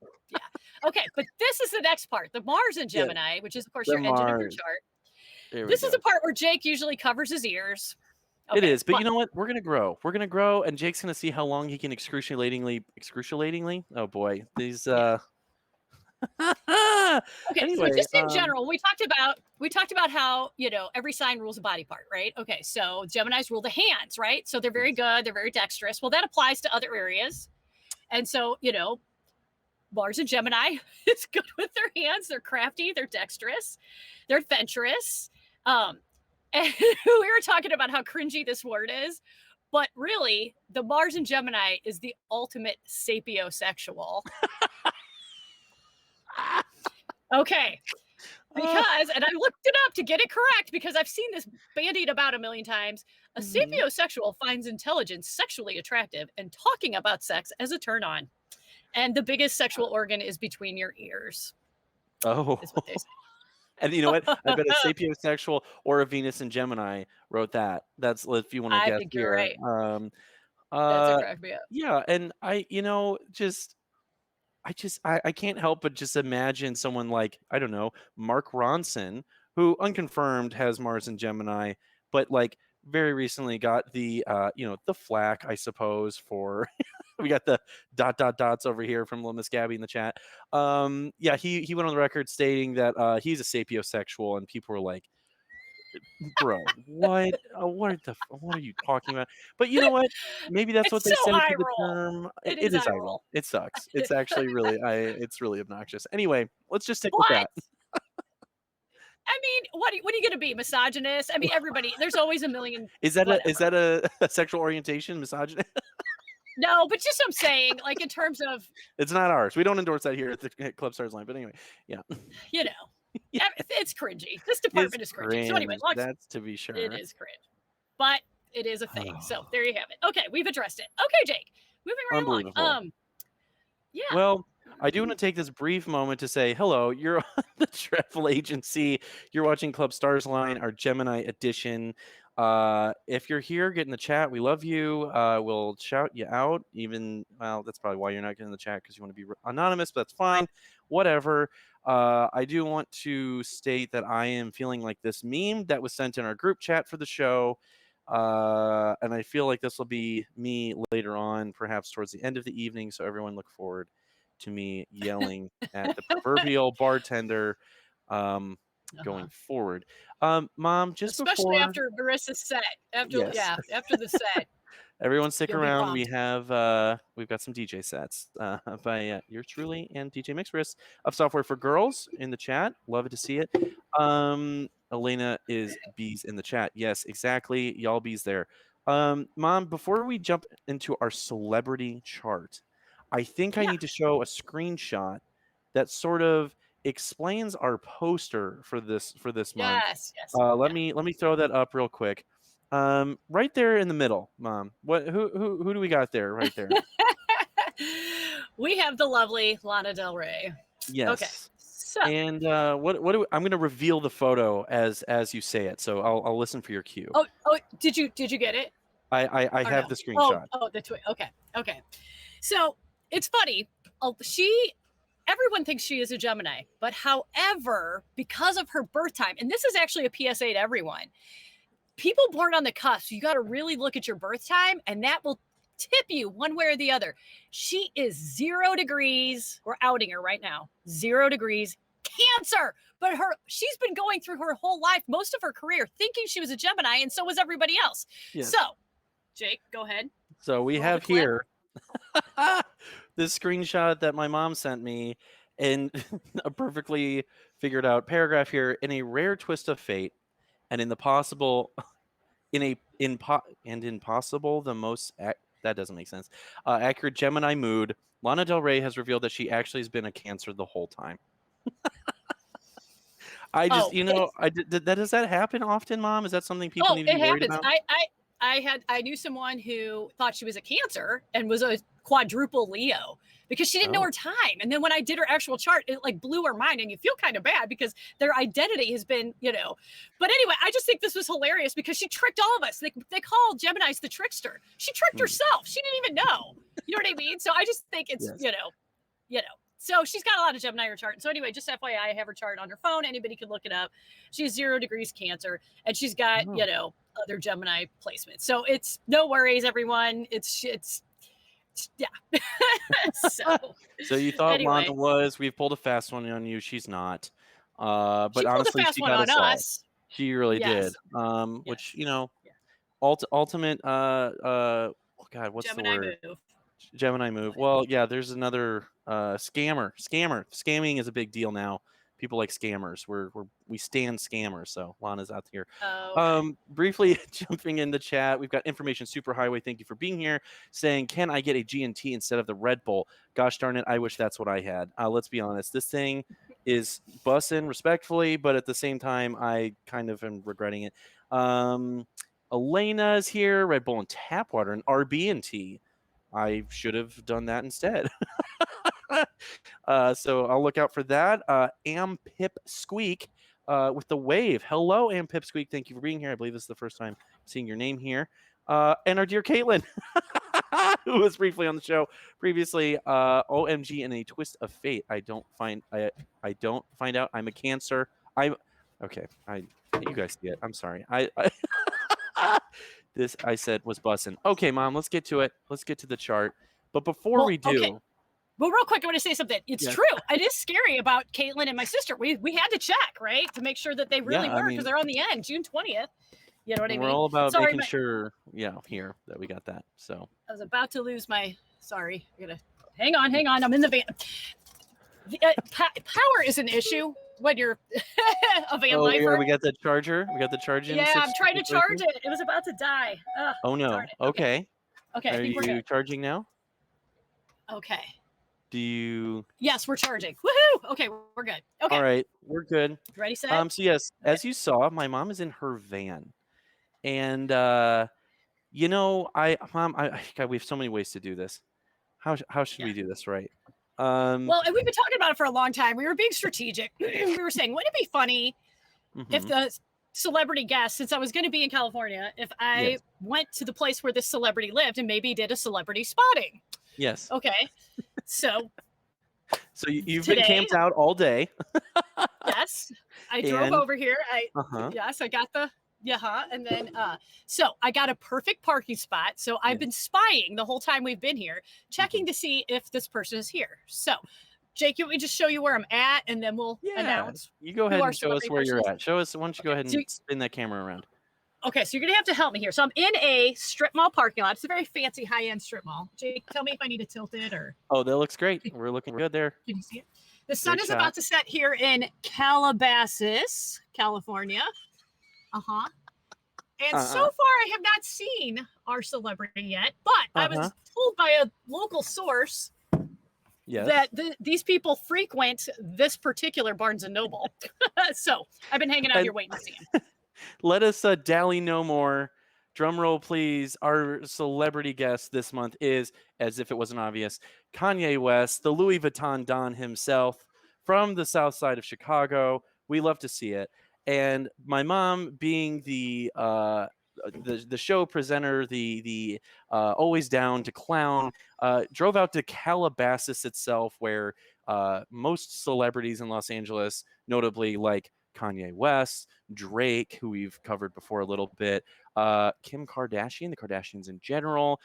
Speaker 2: okay. But this is the next part, the Mars in Gemini, which is of course your engine of your chart. This is the part where Jake usually covers his ears.
Speaker 1: Okay, it is, but you know what? We're gonna grow. We're gonna grow, and Jake's gonna see how long he can excruciatingly. Oh boy, these. Okay,
Speaker 2: anyway, so just in general, we talked about how every sign rules a body part, right? Okay, so Geminis rule the hands, right? So they're very good, they're very dexterous. Well, that applies to other areas, and so Mars and Gemini is good with their hands. They're crafty, they're dexterous, they're adventurous. And we were talking about how cringy this word is, but really, the Mars in Gemini is the ultimate sapiosexual. Okay. Because, and I looked it up to get it correct because I've seen this bandied about a million times. A sapiosexual finds intelligence sexually attractive and talking about sex as a turn on. And the biggest sexual organ is between your ears.
Speaker 1: Oh.
Speaker 2: Is what they say.
Speaker 1: And you know what? I bet a sapiosexual or a Venus in Gemini wrote that. That's if you want to guess.
Speaker 2: I think you're right.
Speaker 1: That's
Speaker 2: a crack me up.
Speaker 1: Yeah, and I can't help but just imagine someone like, I don't know, Mark Ronson, who unconfirmed has Mars in Gemini, but very recently got the the flack, I suppose, for we got the ... over here from Little Miss Gabby in the chat. He went on the record stating that he's a sapiosexual, and people were like, bro, what are you talking about? But you know what? Maybe that's what they said to the term. It is eye roll. It sucks. It's actually really it's really obnoxious. Anyway, let's just stick with that.
Speaker 2: I mean, what are you going to be, misogynist? I mean, everybody. There's always a million.
Speaker 1: Is that a sexual orientation, misogynist?
Speaker 2: No, but just I'm saying, in terms of.
Speaker 1: It's not ours. We don't endorse that here at the Club Stars line. But anyway, yeah.
Speaker 2: Yeah. It's cringy. This department is cringy. So anyway,
Speaker 1: that's to be sure.
Speaker 2: It is cringe, but it is a thing. So there you have it. Okay, we've addressed it. Okay, Jake, moving right along. Yeah.
Speaker 1: Well, I do want to take this brief moment to say hello. You're on the travel agency. You're watching Club Stars Line, our Gemini edition. If you're here, get in the chat. We love you. We'll shout you out. That's probably why you're not getting in the chat, because you want to be anonymous, but that's fine. Whatever. I do want to state that I am feeling like this meme that was sent in our group chat for the show. And I feel like this will be me later on, perhaps towards the end of the evening. So everyone look forward to me yelling at the proverbial bartender going forward. Mom, just
Speaker 2: especially
Speaker 1: before,
Speaker 2: after Marissa's set.
Speaker 1: yes,
Speaker 2: After the set.
Speaker 1: everyone stick
Speaker 2: You'll be
Speaker 1: around.
Speaker 2: pumped.
Speaker 1: We've got some DJ sets by yours truly and DJ Mixpress of Software for Girls in the chat. Love to see it. Elena is bees in the chat. Yes, exactly. Y'all bees there. Mom, before we jump into our celebrity chart, I think I need to show a screenshot that sort of explains our poster for this month.
Speaker 2: Yes.
Speaker 1: Let me throw that up real quick. Right there in the middle, Mom. Who do we got there? Right there.
Speaker 2: We have the lovely Lana Del Rey.
Speaker 1: Yes.
Speaker 2: Okay. So,
Speaker 1: and I'm going to reveal the photo as you say it. So I'll listen for your cue.
Speaker 2: Oh, did you get it?
Speaker 1: I have the screenshot.
Speaker 2: Oh, the tweet. Okay. So it's funny. Everyone thinks she is a Gemini, but however, because of her birth time, and this is actually a PSA to everyone, people born on the cusp, you got to really look at your birth time, and that will tip you one way or the other. She is 0 degrees. We're outing her right now. 0 degrees Cancer. But she's been going through her whole life, most of her career, thinking she was a Gemini, and so was everybody else.
Speaker 1: Yes.
Speaker 2: So, Jake, go ahead.
Speaker 1: So we have here this screenshot that my mom sent me, and a perfectly figured out paragraph here. In a rare twist of fate, and in the possible, impossible, the most that doesn't make sense. Accurate Gemini mood. Lana Del Rey has revealed that she actually has been a Cancer the whole time. I just, does that happen often, Mom? Is that something people need to be worried about?
Speaker 2: I knew someone who thought she was a Cancer and was a quadruple Leo because she didn't know her time. And then when I did her actual chart, it like blew her mind, and you feel kind of bad because their identity has been, But anyway, I just think this was hilarious because she tricked all of us. They call Geminis the trickster. She tricked herself. She didn't even know. You know what I mean? So I just think it's, So she's got a lot of Gemini in her chart. So anyway, just FYI, I have her chart on her phone. Anybody can look it up. She's 0 degrees Cancer, and she's got, other Gemini placements. So it's no worries, everyone. It's yeah.
Speaker 1: So you thought anyway, Lana was? We've pulled a fast one on you. She's not. But
Speaker 2: she
Speaker 1: honestly,
Speaker 2: she got us.
Speaker 1: She really did. Which ultimate. God, what's
Speaker 2: Gemini
Speaker 1: the word?
Speaker 2: move.
Speaker 1: Gemini move. Well, yeah. There's another scammer. Scamming is a big deal now. People like scammers. We stand scammers. So Lana's out here.
Speaker 2: Okay.
Speaker 1: Briefly jumping in the chat, we've got Information Superhighway. Thank you for being here. Saying, can I get a G&T instead of the Red Bull? Gosh darn it, I wish that's what I had. Let's be honest. This thing is bussin' respectfully, but at the same time, I kind of am regretting it. Elena's here. Red Bull and tap water and RB&T. I should have done that instead. So I'll look out for that. Pip Squeak with the wave. Hello, Pip Squeak. Thank you for being here. I believe this is the first time seeing your name here. And our dear Caitlin, who was briefly on the show previously. OMG, in a twist of fate, I don't find out I'm a Cancer. Okay. You guys see it. I'm sorry. This I said was bussin'. Okay, Mom, let's get to it. Let's get to the chart. But before we do.
Speaker 2: Okay. Well, real quick, I want to say something. It's true. It is scary about Caitlin and my sister. We had to check, right, to make sure that they really were, because they're on the end, June 20th. You know what I mean?
Speaker 1: We're all about making sure, here, that we got that. So
Speaker 2: I was about to lose my. Sorry, I gotta hang on. I'm in the van. Power is an issue when you're a van lifer.
Speaker 1: We got the charger. We got the charging.
Speaker 2: Yeah, I'm trying to charge it. It was about to die.
Speaker 1: Oh no. Okay.
Speaker 2: Okay.
Speaker 1: Are you charging now?
Speaker 2: Okay.
Speaker 1: Do you?
Speaker 2: Yes, we're charging. Woohoo! Okay, we're good. Okay.
Speaker 1: All right, we're good.
Speaker 2: Ready, set?
Speaker 1: So yes, as you saw, my mom is in her van, and God, we have so many ways to do this. How should we do this right?
Speaker 2: Well, and we've been talking about it for a long time. We were being strategic. We were saying, wouldn't it be funny if the celebrity guest, since I was going to be in California, if I went to the place where this celebrity lived and maybe did a celebrity spotting?
Speaker 1: Yes.
Speaker 2: Okay. So
Speaker 1: you've been camped out all day.
Speaker 2: Yes. I drove over here. Yes, I got the Yeah, and then so I got a perfect parking spot. So I've been spying the whole time we've been here, checking to see if this person is here. So, Jake, can we just show you where I'm at, and then we'll announce?
Speaker 1: You go ahead and show us where you're at. Show us. Why don't you go ahead and
Speaker 2: So,
Speaker 1: spin that camera around?
Speaker 2: Okay, so you're gonna have to help me here. So I'm in a strip mall parking lot. It's a very fancy, high-end strip mall. Jake, tell me if I need to tilt it or.
Speaker 1: Oh, that looks great. We're looking good there.
Speaker 2: Can you see it? The sun is about to set here in Calabasas, California. And so far, I have not seen our celebrity yet, but I was told by a local source that these people frequent this particular Barnes & Noble. So I've been hanging out here waiting to see him.
Speaker 1: Let us dally no more. Drum roll, please. Our celebrity guest this month is, as if it wasn't obvious, Kanye West, the Louis Vuitton Don himself from the south side of Chicago. We love to see it. And my mom, being the show presenter, the always down to clown, drove out to Calabasas itself, where most celebrities in Los Angeles, notably like Kanye West, Drake, who we've covered before a little bit, Kim Kardashian, the Kardashians in general,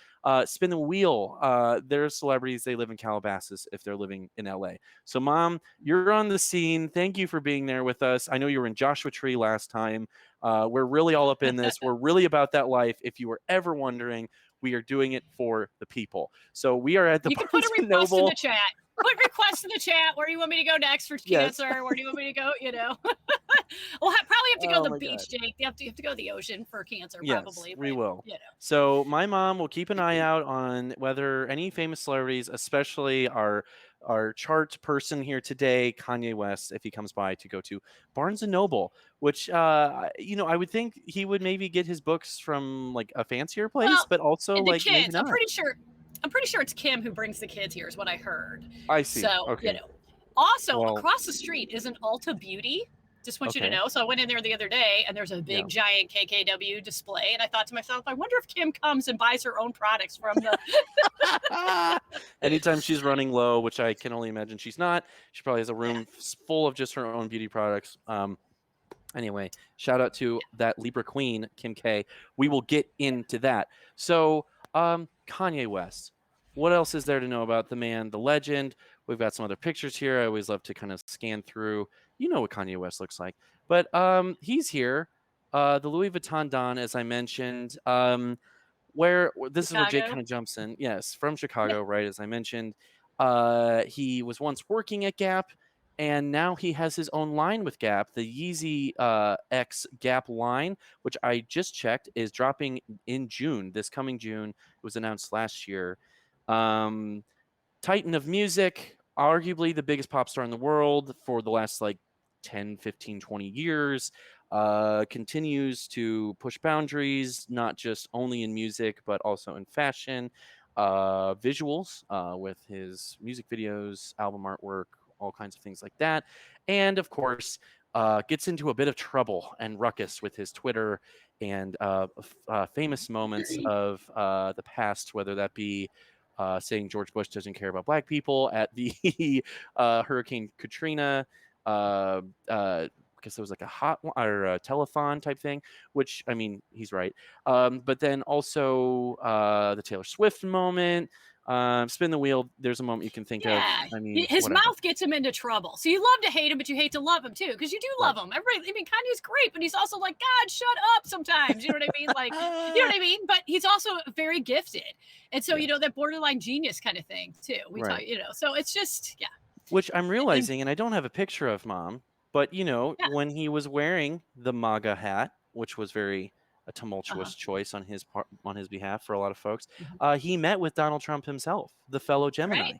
Speaker 1: spin the wheel. They're celebrities. They live in Calabasas if they're living in LA. So, Mom, you're on the scene. Thank you for being there with us. I know you were in Joshua Tree last time. We're really all up in this. We're really about that life. If you were ever wondering, we are doing it for the people. So we are at the.
Speaker 2: You can put a request in the chat. Put requests in the chat. Where do you want me to go next for cancer? Where do you want me to go? You know, we'll probably have to go to the beach, Jake. You have to go to the ocean for cancer, probably.
Speaker 1: Yes, we will.
Speaker 2: You know.
Speaker 1: So my mom will keep an eye out on whether any famous celebrities, especially our chart person here today, Kanye West, if he comes by, to go to Barnes and Noble, which I would think he would maybe get his books from like a fancier place, but also like
Speaker 2: kids.
Speaker 1: maybe not.
Speaker 2: I'm pretty sure it's Kim who brings the kids here, is what I heard.
Speaker 1: I see.
Speaker 2: So,
Speaker 1: okay.
Speaker 2: Also, across the street is an Ulta Beauty. Just want you to know. So I went in there the other day, and there's a big, giant KKW display. And I thought to myself, I wonder if Kim comes and buys her own products from the.
Speaker 1: Anytime she's running low, which I can only imagine she's not, she probably has a room full of just her own beauty products. Anyway, shout out to that Libra queen, Kim K. We will get into that. So, Kanye West. What else is there to know about the man, the legend? We've got some other pictures here. I always love to kind of scan through. You know what Kanye West looks like. But he's here. The Louis Vuitton Don, as I mentioned, where this Chicago. Is where Jake kind of jumps in. Yes, from Chicago, right, as I mentioned. He was once working at Gap, and now he has his own line with Gap, the Yeezy X Gap line, which I just checked is dropping in June, this coming June. It was announced last year. Titan of music, arguably the biggest pop star in the world for the last like 10, 15, 20 years, continues to push boundaries, not just only in music, but also in fashion, visuals with his music videos, album artwork, all kinds of things like that. And of course, gets into a bit of trouble and ruckus with his Twitter and famous moments of the past, whether that be saying George Bush doesn't care about black people at the Hurricane Katrina. I guess there was like a hot or a telethon type thing, which, I mean, he's right. But then also the Taylor Swift moment. Spin the wheel. There's a moment you can think of. I mean,
Speaker 2: his mouth gets him into trouble. So you love to hate him, but you hate to love him too, because you do love him. Everybody, I mean, Kanye's great, but he's also like, God, shut up sometimes. You know what I mean? Like, you know what I mean? But he's also very gifted, and so that borderline genius kind of thing too. We talk, so it's just
Speaker 1: Which I'm realizing, and I don't have a picture of Mom, but when he was wearing the MAGA hat, which was very a tumultuous choice on his part, on his behalf for a lot of folks. He met with Donald Trump himself, the fellow Gemini,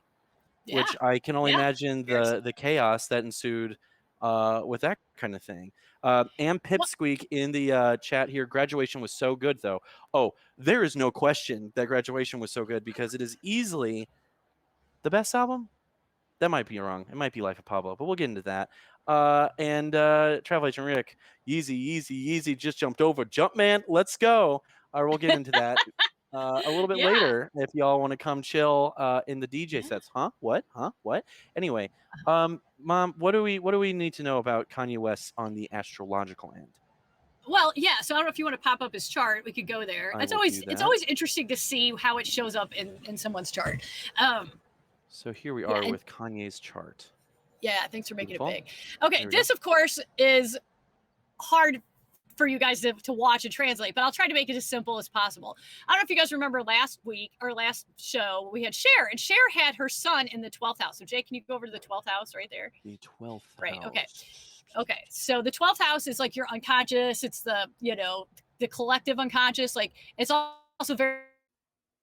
Speaker 1: which I can only imagine the chaos that ensued with that kind of thing. And Pipsqueak in the chat here, graduation was so good, though. Oh, there is no question that graduation was so good because it is easily the best album. That might be wrong. It might be Life of Pablo, but we'll get into that. And Travel Agent Rick, Yeezy, just jumped over. Jumpman, let's go. We'll get into that a little bit later if y'all want to come chill in the DJ sets. Huh? What? Anyway, Mom, what do we need to know about Kanye West on the astrological end?
Speaker 2: Well, yeah. So I don't know if you want to pop up his chart. We could go there.
Speaker 1: I
Speaker 2: It's
Speaker 1: will
Speaker 2: always
Speaker 1: do
Speaker 2: it's
Speaker 1: that.
Speaker 2: always interesting to see how it shows up in someone's chart.
Speaker 1: So here we
Speaker 2: Yeah,
Speaker 1: are
Speaker 2: and-
Speaker 1: with Kanye's chart.
Speaker 2: Yeah, thanks for making
Speaker 1: Beautiful.
Speaker 2: it big. Okay,
Speaker 1: There we
Speaker 2: this
Speaker 1: go.
Speaker 2: of course is hard for you guys to watch and translate, but I'll try to make it as simple as possible. I don't know if you guys remember last week or last show, we had Cher, and Cher had her sun in the 12th house. So Jay, can you go over to the 12th house right there?
Speaker 1: The 12th
Speaker 2: Right.
Speaker 1: house.
Speaker 2: Okay. Okay. So the 12th house is like your unconscious. It's the, the collective unconscious. Like it's also very,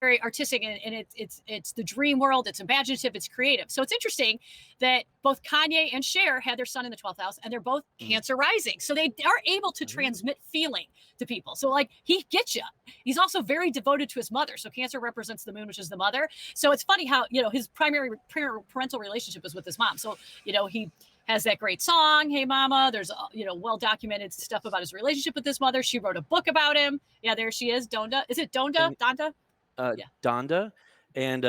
Speaker 2: very artistic, and it's the dream world. It's imaginative. It's creative. So it's interesting that both Kanye and Cher had their sun in the 12th house, and they're both Cancer rising. So they are able to transmit feeling to people. So like he gets you. He's also very devoted to his mother. So Cancer represents the moon, which is the mother. So it's funny how, his primary parental relationship is with his mom. So, he has that great song, Hey Mama. There's, well-documented stuff about his relationship with his mother. She wrote a book about him. Yeah, there she is. Donda. Is it Donda? Donda?
Speaker 1: Yeah. Donda. And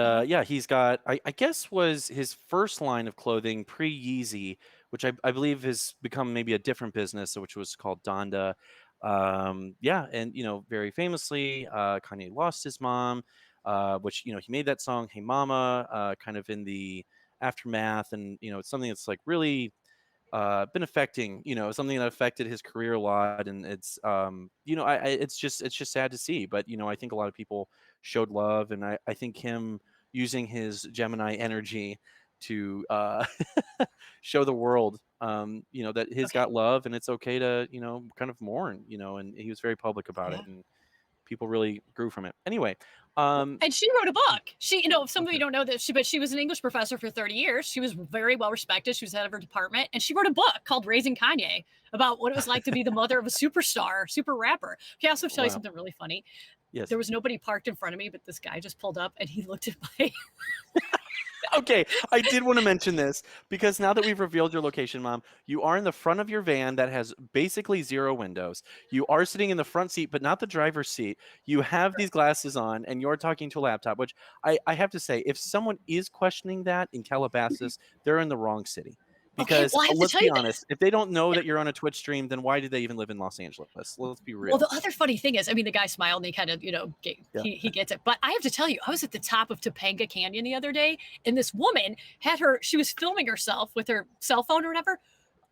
Speaker 1: he's got, I guess was his first line of clothing pre-Yeezy, which I believe has become maybe a different business, which was called Donda. And, very famously, Kanye lost his mom, which, he made that song, Hey Mama, kind of in the aftermath. And, it's something that's like really been affecting, something that affected his career a lot. And it's, it's just sad to see. But, I think a lot of people showed love. And I think him using his Gemini energy to show the world, that he's got love, and it's okay to, kind of mourn, and he was very public about it. And people really grew from it. Anyway,
Speaker 2: and she wrote a book. She, some of you don't know that but she was an English professor for 30 years. She was very well respected. She was head of her department, and she wrote a book called Raising Kanye about what it was like to be the mother of a superstar, super rapper. Okay, I'll also tell you something really funny.
Speaker 1: Yes.
Speaker 2: There was nobody parked in front of me, but this guy just pulled up and he looked at my
Speaker 1: Okay, I did want to mention this because now that we've revealed your location, Mom, you are in the front of your van that has basically 0 windows. You are sitting in the front seat, but not the driver's seat. You have these glasses on, and you're talking to a laptop, which I have to say, if someone is questioning that in Calabasas, they're in the wrong city. Because let's be honest, if they don't know that you're on a Twitch stream, then why do they even live in Los Angeles? Let's be real.
Speaker 2: Well, the other funny thing is, the guy smiled and he kind of, he gets it. But I have to tell you, I was at the top of Topanga Canyon the other day, and this woman she was filming herself with her cell phone or whatever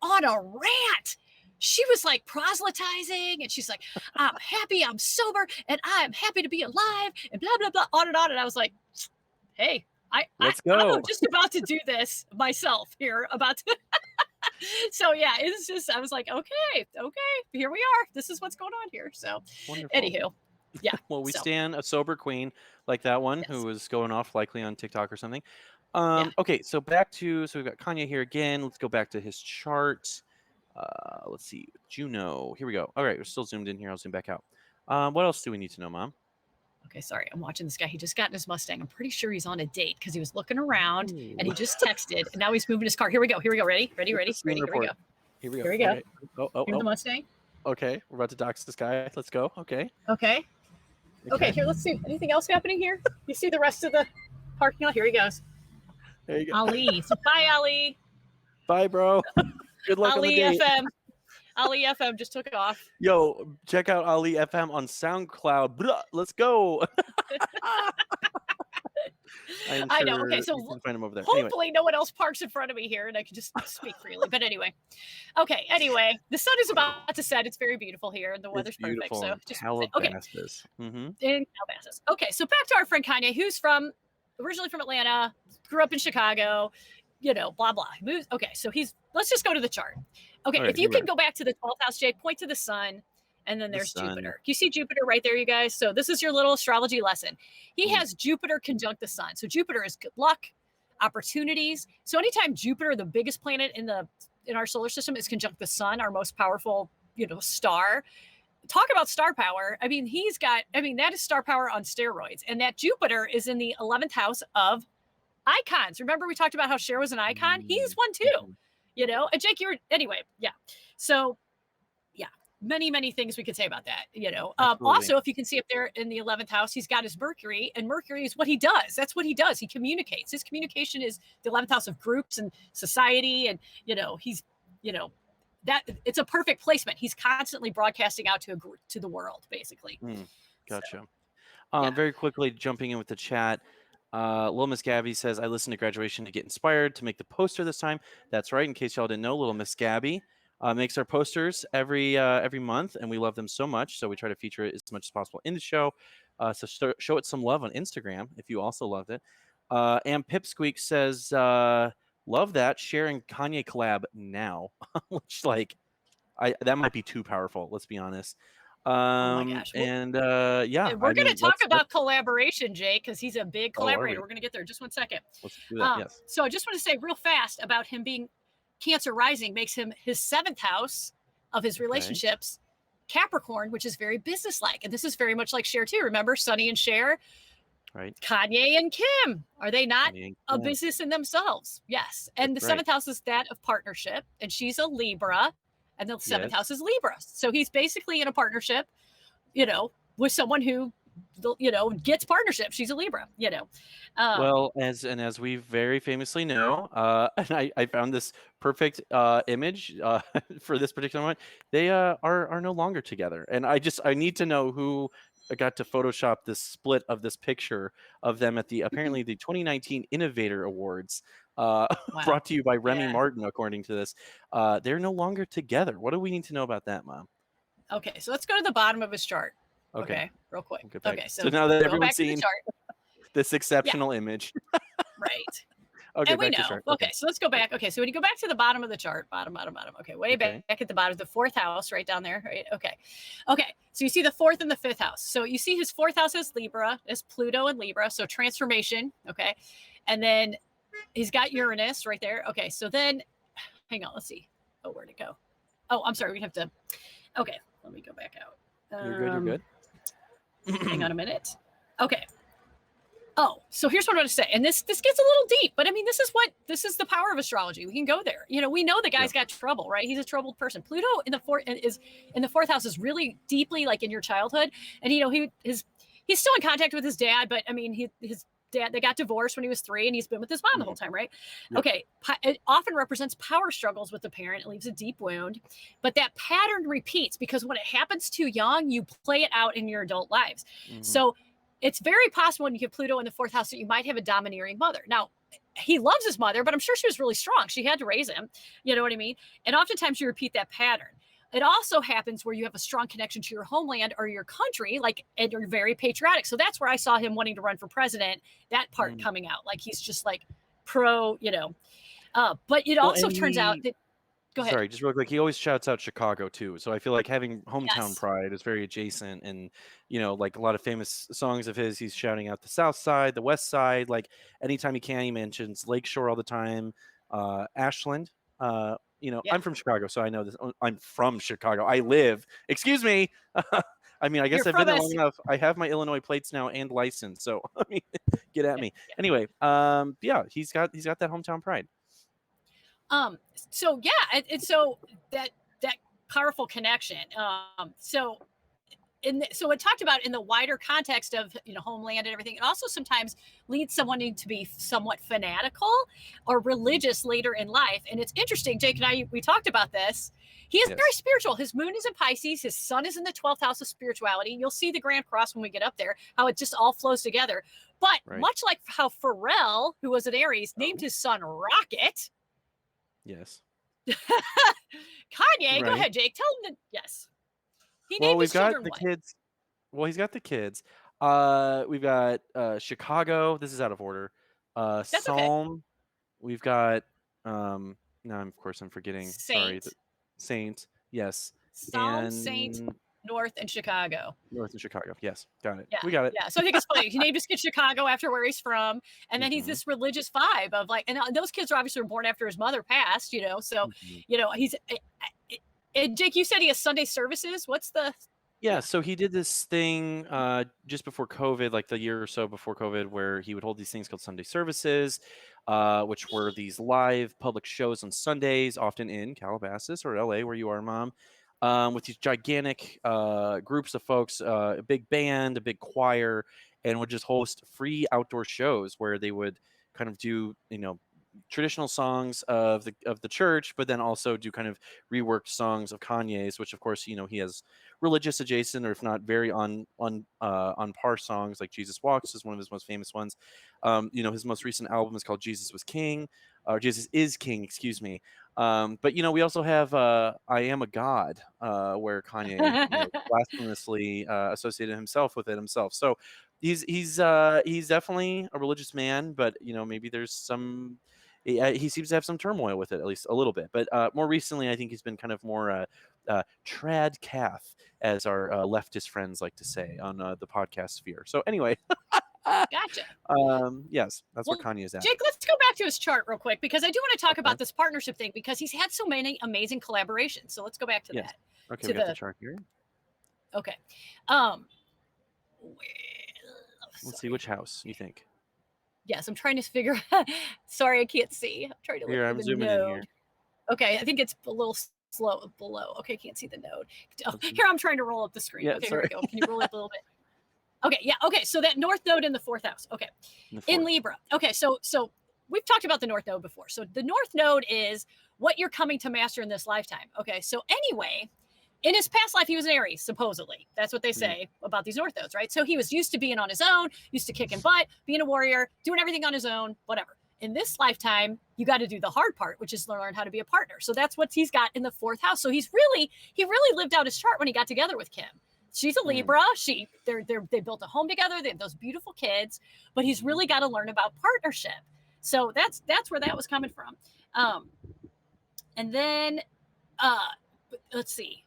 Speaker 2: on a rant. She was like proselytizing, and she's like, I'm happy, I'm sober, and I'm happy to be alive, and blah, blah, blah, on and on. And I was like, hey,
Speaker 1: let's go.
Speaker 2: I'm just about to do this myself here. So yeah, it's just, I was like, okay, here we are. This is what's going on here. So
Speaker 1: wonderful.
Speaker 2: Anywho, yeah.
Speaker 1: Well, we stand a sober queen like that one who was going off likely on TikTok or something. Okay, so we've got Kanye here again. Let's go back to his chart. Let's see, Juno. Here we go. All right, we're still zoomed in here. I'll zoom back out. What else do we need to know, Mom?
Speaker 2: Okay, sorry. I'm watching this guy. He just got in his Mustang. I'm pretty sure he's on a date because he was looking around and he just texted, and now he's moving his car. Here we go. Ready? Here we go.
Speaker 1: Here we go.
Speaker 2: Okay.
Speaker 1: Oh.
Speaker 2: Here's the Mustang.
Speaker 1: Okay, we're about to dox this guy. Let's go. Okay,
Speaker 2: here, let's see. Anything else happening here? You see the rest of the parking lot? Here he goes.
Speaker 1: There you go.
Speaker 2: Ali. So bye, Ali.
Speaker 1: Bye, bro. Good luck
Speaker 2: Ali
Speaker 1: on the date.
Speaker 2: FM. Ali FM just took off.
Speaker 1: Yo, check out Ali FM on SoundCloud. Blah, let's go.
Speaker 2: I know. Okay, so
Speaker 1: you can find him over there.
Speaker 2: Hopefully no one else parks in front of me here and I can just speak freely. But anyway. Okay, the sun is about to set. It's very beautiful here and the weather's perfect. So just
Speaker 1: Calabasas.
Speaker 2: In Calabasas. Okay, so back to our friend Kanye, who's originally from Atlanta, grew up in Chicago, blah blah. Okay, so let's just go to the chart. Okay, if you can go back to the 12th house, Jay, point to the sun, and then there's Jupiter. You see Jupiter right there, you guys? So this is your little astrology lesson. He has Jupiter conjunct the sun. So Jupiter is good luck, opportunities. So anytime Jupiter, the biggest planet in our solar system, is conjunct the sun, our most powerful, star. Talk about star power. That is star power on steroids. And that Jupiter is in the 11th house of icons. Remember we talked about how Cher was an icon? He's one too. And Jake, anyway, yeah. So yeah, many things we could say about that, also, if you can see up there in the 11th house, he's got his Mercury, and Mercury is what he does. That's what he does. He communicates. His communication is the 11th house of groups and society. And, he's, that it's a perfect placement. He's constantly broadcasting out to the world, basically.
Speaker 1: Gotcha.
Speaker 2: So,
Speaker 1: very quickly jumping in with the chat. Little Miss Gabby says, I listened to Graduation to get inspired to make the poster this time. That's right. In case y'all didn't know, Little Miss Gabby makes our posters every month, and we love them so much. So we try to feature it as much as possible in the show. So show it some love on Instagram if you also loved it. And Pipsqueak says, love that. Sharing Kanye collab now. Which, like, that might be too powerful. Let's be honest.
Speaker 2: oh my gosh.
Speaker 1: And
Speaker 2: we're going to talk about collaboration, Jay, because he's a big collaborator. We're going to get there. Just one second.
Speaker 1: Let's do that. Yes.
Speaker 2: So I just want to say real fast about him being Cancer rising makes him his 7th house of his relationships, Capricorn, which is very businesslike. And this is very much like Cher too. Remember Sonny and Cher?
Speaker 1: Right.
Speaker 2: Kanye and Kim. Are they not a business in themselves? Yes. And the 7th house is that of partnership. And she's a Libra. And the 7th house is Libra. So he's basically in a partnership, with someone who, gets partnership. She's a Libra,
Speaker 1: Well, as we very famously know, and I found this perfect image for this particular one. They are no longer together. And I need to know who got to Photoshop this split of this picture of them at apparently the 2019 Innovator Awards. Brought to you by Remy Martin, according to this. They're no longer together. What do we need to know about that, Mom?
Speaker 2: Okay, so let's go to the bottom of his chart. Okay, real quick. Okay,
Speaker 1: so now that everyone's seen this exceptional image.
Speaker 2: Right.
Speaker 1: Okay,
Speaker 2: and we know. Okay, so let's go back. Okay, so when you go back to the bottom of the chart, bottom. Okay, way back at the bottom, the 4th house, right down there, right? Okay. So you see the 4th and the 5th house. So you see his 4th house is Libra, is Pluto and Libra, so transformation. Okay, and then he's got Uranus right there. Okay, so then, hang on, let's see. Oh, where'd it go? Oh, I'm sorry, we have to. Okay, let me go back out.
Speaker 1: You're good.
Speaker 2: Hang on a minute. Okay. Oh, so here's what I want to say. And this gets a little deep, but I mean, this is the power of astrology. We can go there. We know the guy's got trouble, right? He's a troubled person. Pluto in the 4th house is really deeply like in your childhood. And he's still in contact with his dad, but I mean, his dad, they got divorced when he was 3 and he's been with his mom the whole time, right? Yep. Okay. It often represents power struggles with the parent. It leaves a deep wound, but that pattern repeats because when it happens too young, you play it out in your adult lives. So it's very possible when you have Pluto in the 4th house that you might have a domineering mother. Now, he loves his mother, but I'm sure she was really strong. She had to raise him. You know what I mean? And oftentimes you repeat that pattern. It also happens where you have a strong connection to your homeland or your country, and you're very patriotic. So that's where I saw him wanting to run for president, that part coming out. Like he's just like pro, but it also turns out that, go ahead.
Speaker 1: Sorry, just real quick. He always shouts out Chicago too. So I feel like having hometown pride is very adjacent. And, like a lot of famous songs of his, he's shouting out the South Side, the West Side. Like anytime he can, he mentions Lakeshore all the time. Ashland, I'm from Chicago, so I know this. I'm from Chicago. I live. Excuse me. I mean, I guess I've been there long enough. I have my Illinois plates now and license. So I mean, get at me. Anyway, he's got that hometown pride.
Speaker 2: So so that powerful connection. So it talked about in the wider context of homeland and everything. It also sometimes leads someone to be somewhat fanatical or religious later in life. And it's interesting, Jake and I, we talked about this. He is very spiritual. His moon is in Pisces. His sun is in the 12th house of spirituality. You'll see the Grand Cross when we get up there, how it just all flows together. But much like how Pharrell, who was an Aries, named his son Rocket.
Speaker 1: Yes.
Speaker 2: Kanye, go ahead, Jake. Tell him that. Yes. He named his children what?
Speaker 1: Kids. Well, he's got the kids. We've got Chicago. This is out of order. Psalm. Okay. We've got now of course I'm forgetting.
Speaker 2: Saint.
Speaker 1: Sorry. Saint. Yes.
Speaker 2: Psalm, Saint, North, and Chicago.
Speaker 1: North and Chicago. Yes. Got it.
Speaker 2: Yeah.
Speaker 1: We got it.
Speaker 2: Yeah. So I think it's funny. He named his kid Chicago after where he's from. And then he's this religious vibe of like, and those kids are obviously born after his mother passed, so, he's, and Jake, you said he has Sunday services. What's the?
Speaker 1: Yeah. So he did this thing just before COVID, like the year or so before COVID, where he would hold these things called Sunday services, which were these live public shows on Sundays, often in Calabasas or LA, where you are, Mom. With these gigantic groups of folks, a big band, a big choir, and would just host free outdoor shows where they would kind of do, traditional songs of the church, but then also do kind of reworked songs of Kanye's, which of course he has religious adjacent, or if not very on par songs, like Jesus Walks is one of his most famous ones. His most recent album is called Jesus Was King, or Jesus Is King, excuse me. But we also have I Am a God, where Kanye blasphemously associated himself with it himself. So he's definitely a religious man, but maybe there's some he seems to have some turmoil with it, at least a little bit. But more recently, I think he's been kind of more trad cath, as our leftist friends like to say on the podcast sphere. So anyway,
Speaker 2: Gotcha.
Speaker 1: yes, that's where Kanye is at.
Speaker 2: Jake, let's go back to his chart real quick, because I do want to talk about this partnership thing, because he's had so many amazing collaborations. So let's go back to that.
Speaker 1: Okay, we got the chart here.
Speaker 2: Okay.
Speaker 1: Let's see, which house you think?
Speaker 2: Yes, I'm trying to figure. Sorry, I can't see. I'm trying to look
Speaker 1: here.
Speaker 2: for
Speaker 1: I'm
Speaker 2: the
Speaker 1: zooming
Speaker 2: node.
Speaker 1: in here.
Speaker 2: Okay, I think it's a little slow below. Okay, can't see the node. Oh, here, I'm trying to roll up the screen.
Speaker 1: Yeah,
Speaker 2: okay,
Speaker 1: sorry.
Speaker 2: Here we go. Can you roll it a little bit? Okay, yeah. Okay, so that north node in the fourth house. Okay, in Libra. Okay, so we've talked about the north node before. So the north node is what you're coming to master in this lifetime. Okay, so anyway, in his past life, he was an Aries, supposedly. That's what they say about these north nodes, right? So he was used to being on his own, used to kicking butt, being a warrior, doing everything on his own, whatever. In this lifetime, you got to do the hard part, which is learn how to be a partner. So that's what he's got in the fourth house. So he really lived out his chart when he got together with Kim. She's a Libra. They built a home together. They have those beautiful kids, but he's really got to learn about partnership. So that's where that was coming from. And then let's see.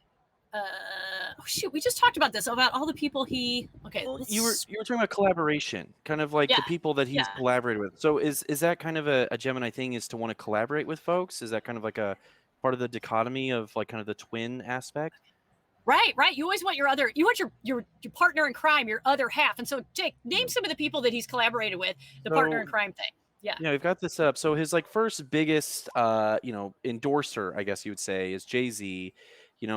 Speaker 2: We just talked about this, about all the people he. Okay,
Speaker 1: you were talking about collaboration, kind of like the people that he's collaborated with. So is that kind of a Gemini thing, is to want to collaborate with folks? Is that kind of like a part of the dichotomy of like kind of the twin aspect?
Speaker 2: Right. You always want your partner in crime, your other half. And so, Jake, name some of the people that he's collaborated with, the partner in crime thing. Yeah,
Speaker 1: we've got this up. So his first biggest endorser, I guess you would say, is Jay-Z.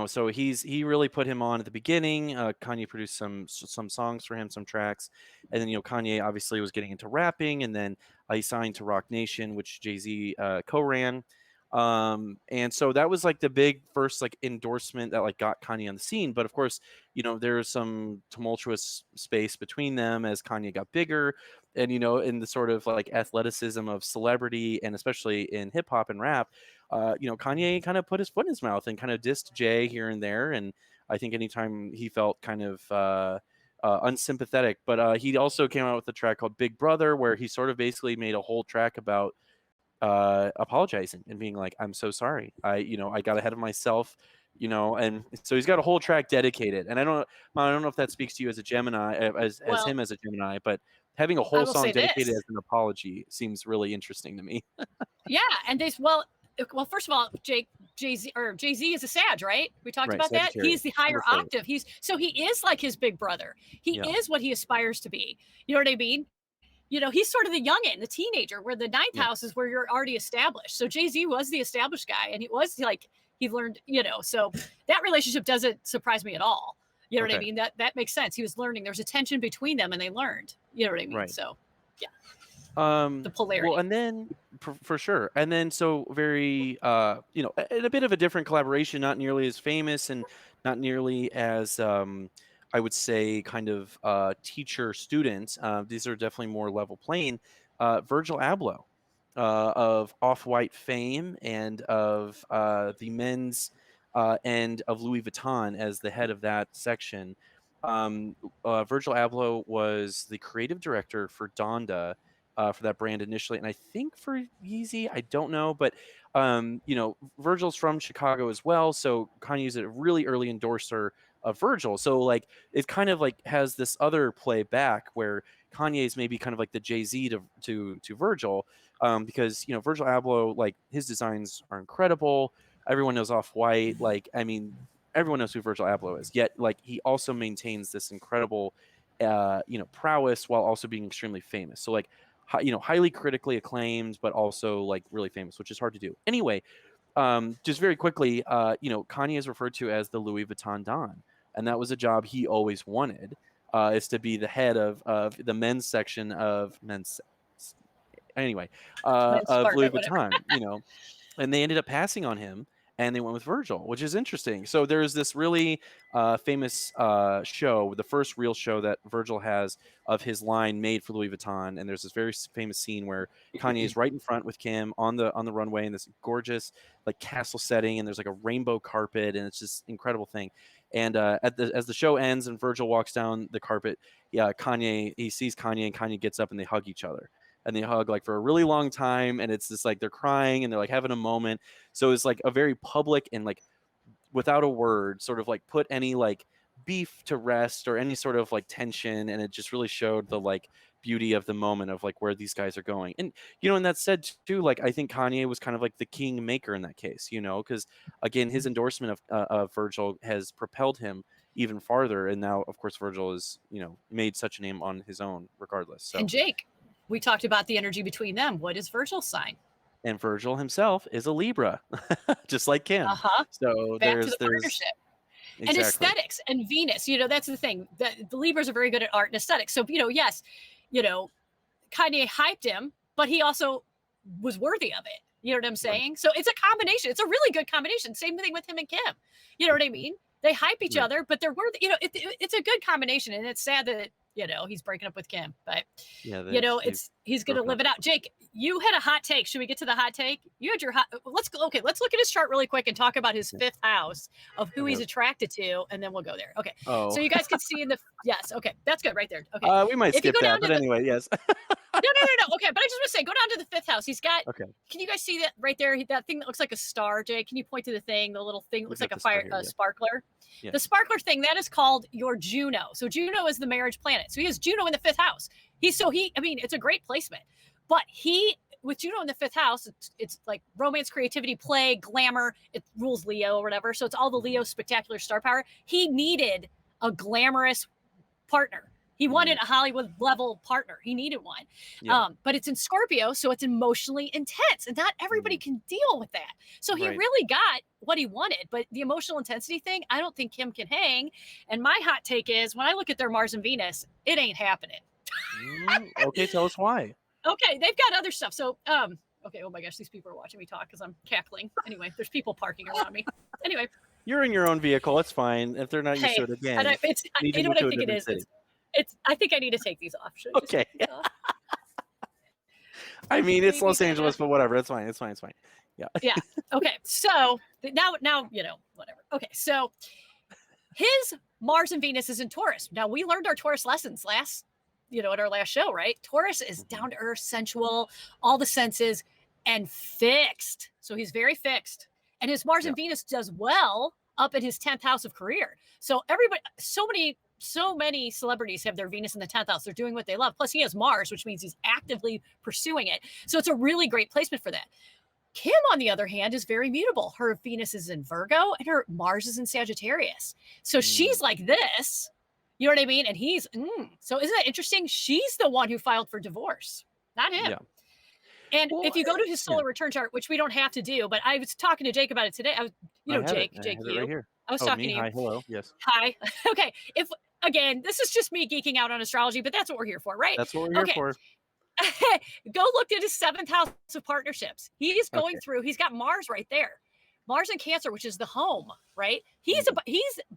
Speaker 1: So he really put him on at the beginning. Kanye produced some songs for him, some tracks, and then Kanye obviously was getting into rapping, and then he signed to Rock Nation, which Jay-Z co-ran. And so that was like the big first endorsement that got Kanye on the scene. But of course, there was some tumultuous space between them as Kanye got bigger, and in the sort of athleticism of celebrity, and especially in hip hop and rap, Kanye kind of put his foot in his mouth and kind of dissed Jay here and there. And I think anytime he felt kind of unsympathetic, but he also came out with a track called Big Brother, where he sort of basically made a whole track about apologizing and being like, I'm so sorry, I got ahead of myself, and so he's got a whole track dedicated. And I don't know if that speaks to you as a Gemini, as him as a Gemini, but having a whole song dedicated as an apology seems really interesting to me.
Speaker 2: Yeah, and well, first of all, Jay-Z is a Sag, right? We talked about that. He's the higher octave. He is like his big brother. He is what he aspires to be. You know what I mean? He's sort of the youngin', the teenager, where the ninth house is where you're already established. So Jay-Z was the established guy, and he was he learned, so that relationship doesn't surprise me at all. You know what I mean? That makes sense. He was learning. There's a tension between them, and they learned. You know what I mean? Right. So, yeah. The polarity.
Speaker 1: Well, and then for sure, and then so very, in a bit of a different collaboration, not nearly as famous and not nearly as I would say kind of teacher student. These are definitely more level playing. Virgil Ablo of Off-White fame and of the men's end of Louis Vuitton as the head of that section. Virgil Ablo was the creative director for Donda, for that brand initially, and I think for Yeezy, I don't know, but Virgil's from Chicago as well, so Kanye is a really early endorser of Virgil. So it kind of has this other play back where Kanye is maybe kind of like the Jay-Z to Virgil, because Virgil Abloh, his designs are incredible. Everyone knows Off-White. Everyone knows who Virgil Abloh is. Yet he also maintains this incredible prowess while also being extremely famous. So highly critically acclaimed, but also really famous, which is hard to do. Anyway, just very quickly, Kanye is referred to as the Louis Vuitton Don, and that was a job he always wanted, is to be the head of the men's section of men's anyway, of Louis
Speaker 2: Sparklet, whatever.
Speaker 1: Vuitton, you know, and they ended up passing on him and they went with Virgil, which is interesting. So there's this really famous show, the first real show that Virgil has of his line made for Louis Vuitton, and there's this very famous scene where Kanye is right in front with Kim on the runway in this gorgeous like castle setting, and there's like a rainbow carpet, and it's just incredible thing. And as the show ends and Virgil walks down the carpet, he sees Kanye, and Kanye gets up and they hug each other. And they hug like for a really long time, and it's just like they're crying and they're like having a moment. So it's like a very public and like without a word sort of like put any like beef to rest or any sort of like tension, and it just really showed the like beauty of the moment of like where these guys are going. And you know, and that said too, like I think Kanye was kind of like the king maker in that case, you know, because again his endorsement of Virgil has propelled him even farther, and now of course Virgil is, you know, made such a name on his own regardless. So
Speaker 2: And Jake, we talked about the energy between them. What is Virgil's sign?
Speaker 1: and Virgil himself is a Libra, just like Kim. So
Speaker 2: Back
Speaker 1: there's
Speaker 2: to the partnership.
Speaker 1: exactly.
Speaker 2: And aesthetics and Venus, you know, that's the thing. The Libras are very good at art and aesthetics. So, you know, yes, you know, Kanye hyped him, but he also was worthy of it. You know what I'm saying? Right. So it's a combination. It's a really good combination. Same thing with him and Kim. You know what I mean? They hype each other, but they're worthy. You know, it's a good combination. And it's sad that, you know, he's breaking up with Kim, but you know, he's going to live it out. Jake, you had a hot take. Should we get to the hot take? You had your hot. Let's look at his chart really quick and talk about his fifth house of who he's attracted to, and then we'll go there. Okay. So you guys can see in the yes. Okay, that's good right there. Okay.
Speaker 1: We might skip that, but anyway, yes.
Speaker 2: No. Okay, but I just want to say, go down to the fifth house. He's got.
Speaker 1: Okay.
Speaker 2: Can you guys see that right there? That thing that looks like a star, Jake. Can you point to the thing? The little thing that looks like a sparkler. Yeah. The sparkler thing, that is called your Juno. So Juno is the marriage planet. So he has Juno in the fifth house. I mean, it's a great placement. But with Juno in the fifth house, it's like romance, creativity, play, glamour. It rules Leo or whatever. So it's all the Leo spectacular star power. He needed a glamorous partner. He wanted a Hollywood level partner. He needed one. Yeah. But it's in Scorpio, so it's emotionally intense, and not everybody can deal with that. So he really got what he wanted, but the emotional intensity thing, I don't think Kim can hang. And my hot take is, when I look at their Mars and Venus, it ain't happening.
Speaker 1: Okay, tell us why.
Speaker 2: Okay, they've got other stuff. So, okay, oh my gosh, these people are watching me talk because I'm cackling. Anyway, there's people parking around me. Anyway.
Speaker 1: You're in your own vehicle. It's fine. If they're not used to it again.
Speaker 2: You know what I think it is? I think I need to take these off.
Speaker 1: Okay. I mean, it's Los Angeles, but whatever. It's fine. Yeah.
Speaker 2: Yeah. Okay. So now, you know, whatever. Okay. So his Mars and Venus is in Taurus. Now, we learned our Taurus lessons at our last show, right? Taurus is down to earth, sensual, all the senses, and fixed. So he's very fixed. And his Mars and Venus does well up in his 10th house of career. So so many celebrities have their Venus in the 10th house. They're doing what they love. Plus he has Mars, which means he's actively pursuing it. So it's a really great placement for that. Kim, on the other hand, is very mutable. Her Venus is in Virgo and her Mars is in Sagittarius. So she's like this, you know what I mean? And he's, so isn't that interesting? She's the one who filed for divorce, not him. Yeah. And if you go to his solar return chart, which we don't have to do, but I was talking to Jake about it today. Jake,
Speaker 1: right here.
Speaker 2: I was talking to you.
Speaker 1: Hi, hello. Yes.
Speaker 2: Hi. Okay. Again, this is just me geeking out on astrology, but that's what we're here for, right?
Speaker 1: That's what we're here for.
Speaker 2: Go look at his 7th house of partnerships. He's going through, he's got Mars right there. Mars in Cancer, which is the home, right? He's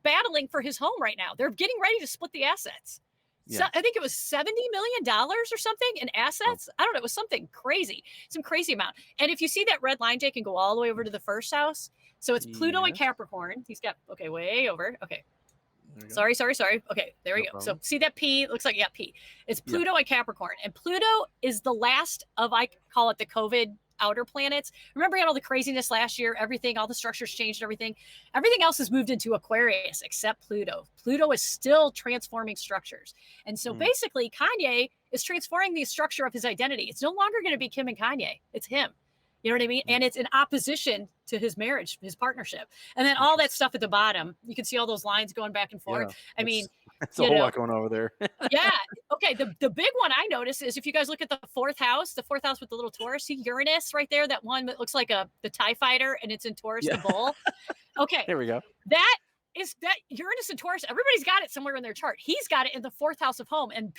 Speaker 2: battling for his home right now. They're getting ready to split the assets. Yeah. So I think it was $70 million or something in assets. I don't know. It was something crazy, some crazy amount. And if you see that red line, Jake, can go all the way over to the 1st house. So it's Pluto and Capricorn. He's got, way over. Okay. Sorry. Okay, there we go. So see that P? It looks like, P. It's Pluto and Capricorn. And Pluto is the last of, I call it the COVID outer planets. Remember, we had all the craziness last year, everything, all the structures changed, everything else has moved into Aquarius except Pluto. Pluto is still transforming structures. And so basically Kanye is transforming the structure of his identity. It's no longer going to be Kim and Kanye. It's him. You know what I mean? And it's in opposition to his marriage, his partnership. And then all that stuff at the bottom, you can see all those lines going back and forth. Yeah, I mean,
Speaker 1: it's a whole lot going over there.
Speaker 2: Yeah. Okay. The big one I noticed is if you guys look at the 4th house with the little Taurus, see Uranus right there, that one that looks like the TIE fighter, and it's in Taurus, the bull. Okay.
Speaker 1: There we go.
Speaker 2: That is that Uranus and Taurus, everybody's got it somewhere in their chart. He's got it in the 4th house of home. And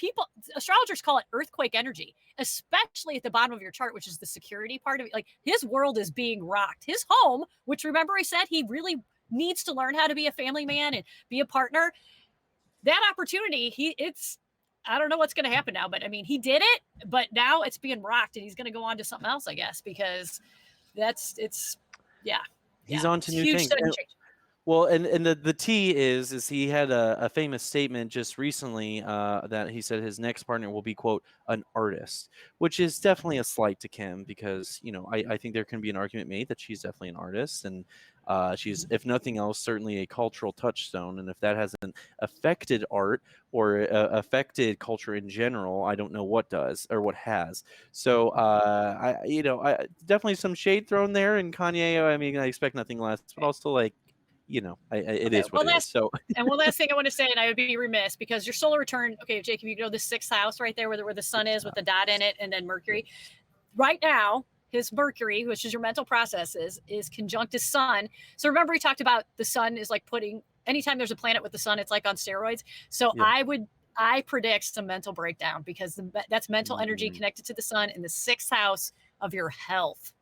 Speaker 2: astrologers call it earthquake energy, especially at the bottom of your chart, which is the security part of it. Like his world is being rocked. His home, which remember I said he really needs to learn how to be a family man and be a partner. That opportunity, I don't know what's going to happen now, but I mean, he did it, but now it's being rocked and he's going to go on to something else, I guess, because he's
Speaker 1: on to new things. Well, and the T is he had a famous statement just recently that he said his next partner will be, quote, an artist, which is definitely a slight to Kim because, I think there can be an argument made that she's definitely an artist and she's, if nothing else, certainly a cultural touchstone. And if that hasn't affected art or affected culture in general, I don't know what does or what has. So, I definitely some shade thrown there. And Kanye, I mean, I expect nothing less, but also like, it is what it is. So,
Speaker 2: and one last thing I want to say, and I would be remiss because your solar return. Okay, Jake, if you go to the 6th house right there, where the sun is with the dot in it, and then Mercury. Right now, his Mercury, which is your mental processes, is conjunct his sun. So remember, we talked about the sun is like anytime there's a planet with the sun, it's like on steroids. So yeah. I predict some mental breakdown because that's mental energy connected to the sun in the 6th house of your health.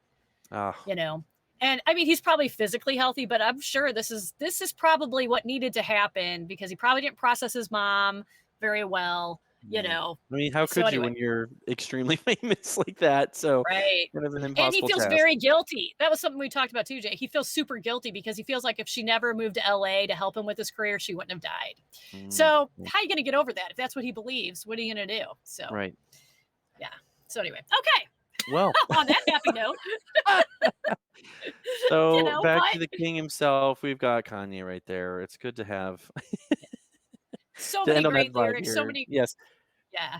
Speaker 2: And I mean, he's probably physically healthy, but I'm sure this is probably what needed to happen because he probably didn't process his mom very well,
Speaker 1: I mean, how could you when you're extremely famous like that? So
Speaker 2: right.
Speaker 1: Kind of an impossible
Speaker 2: and he feels
Speaker 1: task.
Speaker 2: very guilty. That was something we talked about too, Jay. He feels super guilty because he feels like if she never moved to LA to help him with his career, she wouldn't have died. So how are you going to get over that? If that's what he believes, what are you going to do? So
Speaker 1: right.
Speaker 2: Yeah. So anyway, okay.
Speaker 1: Well,
Speaker 2: on that happy note.
Speaker 1: So back to the king himself, we've got Kanye right there. It's good to have
Speaker 2: so many great lyrics, so many.
Speaker 1: Yes.
Speaker 2: Yeah.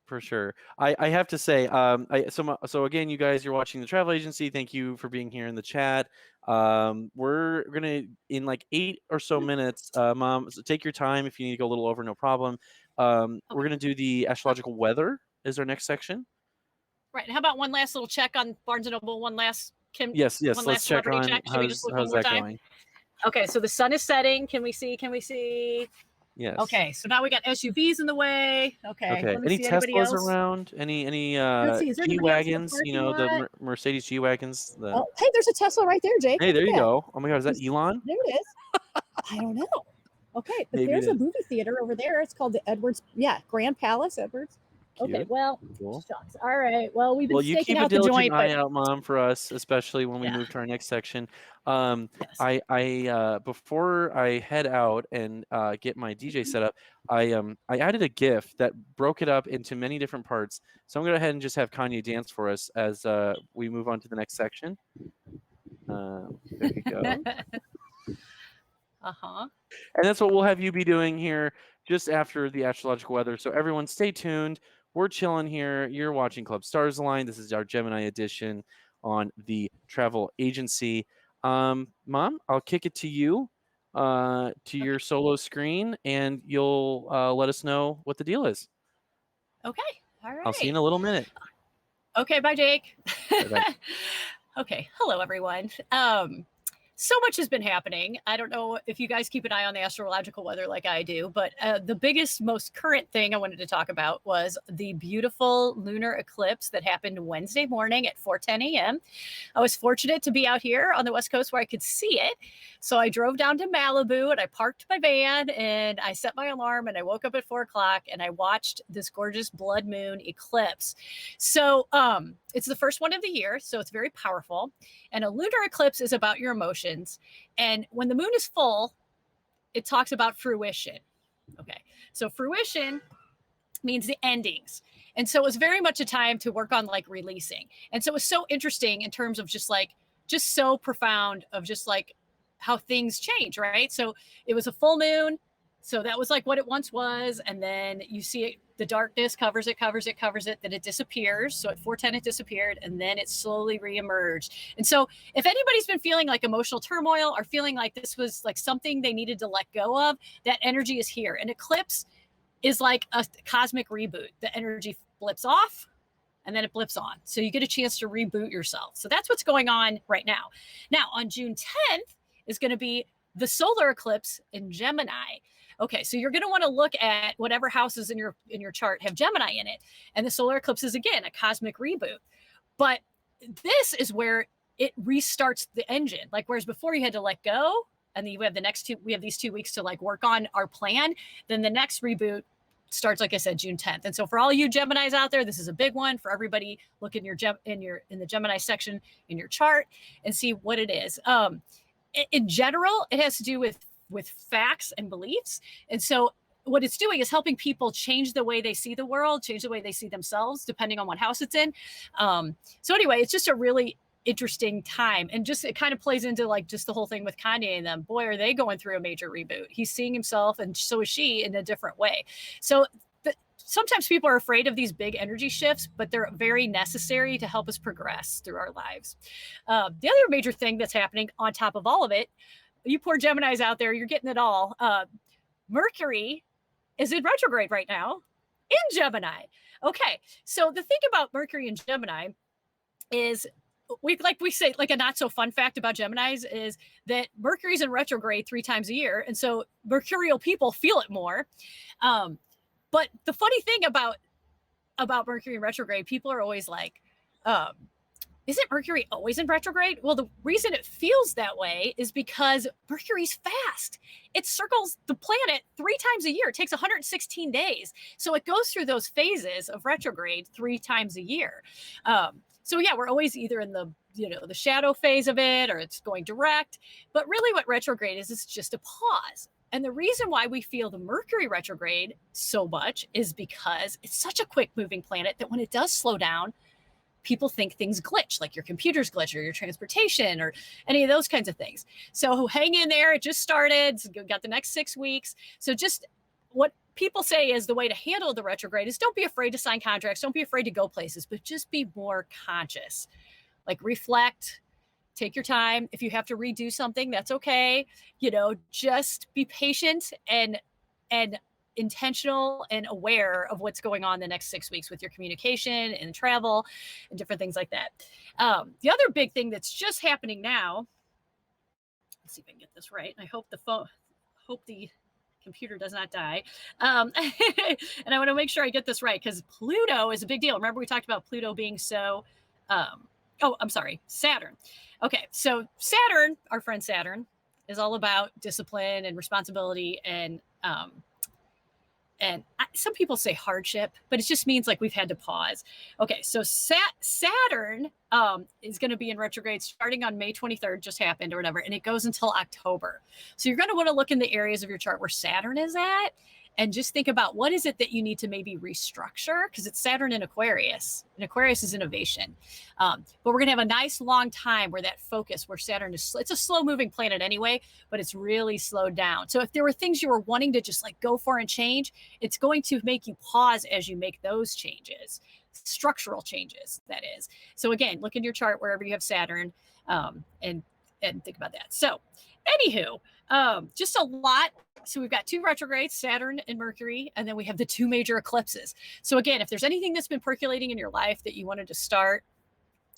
Speaker 1: For sure. I have to say, so again, you guys, you're watching the travel agency. Thank you for being here in the chat. We're gonna in like 8 or so minutes. Mom, so take your time. If you need to go a little over, no problem. We're gonna do the astrological weather is our next section.
Speaker 2: Right. And how about one last little check on Barnes and Noble? One last Kim.
Speaker 1: Yes. Let's check on how's that going.
Speaker 2: Okay, so the sun is setting. Can we see?
Speaker 1: Yes.
Speaker 2: Okay, so now we got SUVs in the way. Okay. Let me
Speaker 1: any
Speaker 2: see
Speaker 1: Teslas around? Any G-Wagons? The Mercedes G-Wagons.
Speaker 2: Oh, hey, there's a Tesla right there, Jake.
Speaker 1: Hey, there you go. Oh my God, is that Elon?
Speaker 2: There it is. I don't know. Okay, but there's a movie theater over there. It's called the Edwards. Yeah, Grand Palace, Edwards.
Speaker 1: Cute.
Speaker 2: Okay, well, shucks. All right. Well, we've been
Speaker 1: you keep a diligent eye out, Mom, for us, especially when we move to our next section. Yes. I before I head out and get my DJ set up, I added a GIF that broke it up into many different parts. So I'm gonna go ahead and just have Kanye dance for us as we move on to the next section. There we go. And that's what we'll have you be doing here just after the astrological weather. So everyone, stay tuned. We're chilling here. You're watching Club Stars Align. This is our Gemini edition on the travel agency. Mom, I'll kick it to you, to your solo screen, and you'll let us know what the deal is.
Speaker 2: Okay. All right.
Speaker 1: I'll see you in a little minute.
Speaker 2: Okay. Bye, Jake.
Speaker 1: Bye-bye.
Speaker 2: Okay. Hello, everyone. So much has been happening. I don't know if you guys keep an eye on the astrological weather like I do, but the biggest, most current thing I wanted to talk about was the beautiful lunar eclipse that happened Wednesday morning at 4:10 a.m. I was fortunate to be out here on the West Coast where I could see it. So I drove down to Malibu and I parked my van and I set my alarm and I woke up at 4 o'clock and I watched this gorgeous blood moon eclipse. So it's the first one of the year, so it's very powerful. And a lunar eclipse is about your emotions. And when the moon is full, it talks about fruition. Okay, so fruition means the endings. And so it was very much a time to work on like releasing. And so it was so interesting in terms of just so profound of just like how things change, right? So it was a full moon. So that was like what it once was. And then you see it, the darkness covers it, then it disappears. So at 4:10, it disappeared, and then it slowly reemerged. And so if anybody's been feeling like emotional turmoil or feeling like this was like something they needed to let go of, that energy is here. An eclipse is like a cosmic reboot. The energy blips off, and then it blips on. So you get a chance to reboot yourself. So that's what's going on right now. Now, on June 10th is going to be the solar eclipse in Gemini. Okay, so you're going to want to look at whatever houses in your chart have Gemini in it. And the solar eclipse is, again, a cosmic reboot. But this is where it restarts the engine. Like, whereas before you had to let go, and then we have these 2 weeks to like work on our plan, then the next reboot starts, like I said, June 10th. And so for all you Geminis out there, this is a big one for everybody. Look in in the Gemini section in your chart and see what it is. In general, it has to do with facts and beliefs. And so what it's doing is helping people change the way they see the world, change the way they see themselves, depending on what house it's in. So anyway, it's just a really interesting time. And just, it kind of plays into like just the whole thing with Kanye and them. Boy, are they going through a major reboot. He's seeing himself, and so is she, in a different way. So sometimes people are afraid of these big energy shifts, but they're very necessary to help us progress through our lives. The other major thing that's happening on top of all of it, you poor Geminis out there, you're getting it all. Mercury is in retrograde right now in Gemini. Okay, so the thing about Mercury in Gemini is, we say, like a not so fun fact about Geminis is that Mercury's in retrograde 3 times a year. And so mercurial people feel it more. But the funny thing about Mercury in retrograde, people are always like, isn't Mercury always in retrograde? Well, the reason it feels that way is because Mercury's fast. It circles the planet 3 times a year. It takes 116 days. So it goes through those phases of retrograde 3 times a year. So yeah, we're always either in the shadow phase of it, or it's going direct. But really what retrograde is, it's just a pause. And the reason why we feel the Mercury retrograde so much is because it's such a quick moving planet that when it does slow down, people think things glitch, like your computer's glitch or your transportation or any of those kinds of things. So hang in there. It just started. Got the next 6 weeks. So just what people say is the way to handle the retrograde is don't be afraid to sign contracts. Don't be afraid to go places, but just be more conscious. Like, reflect, take your time. If you have to redo something, that's okay. Just be patient and intentional and aware of what's going on the next 6 weeks with your communication and travel and different things like that. The other big thing that's just happening now, let's see if I can get this right. I hope the computer does not die. And I want to make sure I get this right, because Pluto is a big deal. Remember, we talked about Pluto being so, Saturn. Okay, so Saturn, our friend Saturn, is all about discipline and responsibility and some people say hardship, but it just means like we've had to pause. Okay, so Saturn is going to be in retrograde starting on May 23rd, just happened or whatever, and it goes until October. So you're going to want to look in the areas of your chart where Saturn is at and just think about what is it that you need to maybe restructure, because it's Saturn in Aquarius, and Aquarius is innovation. But we're going to have a nice long time where that focus, where Saturn is, it's a slow moving planet anyway, but it's really slowed down. So if there were things you were wanting to just like go for and change, it's going to make you pause as you make those changes, structural changes, that is. So again, look in your chart wherever you have Saturn, and think about that. So anywho, just a lot. So we've got 2 retrogrades, Saturn and Mercury, and then we have the 2 major eclipses. So again, if there's anything that's been percolating in your life that you wanted to start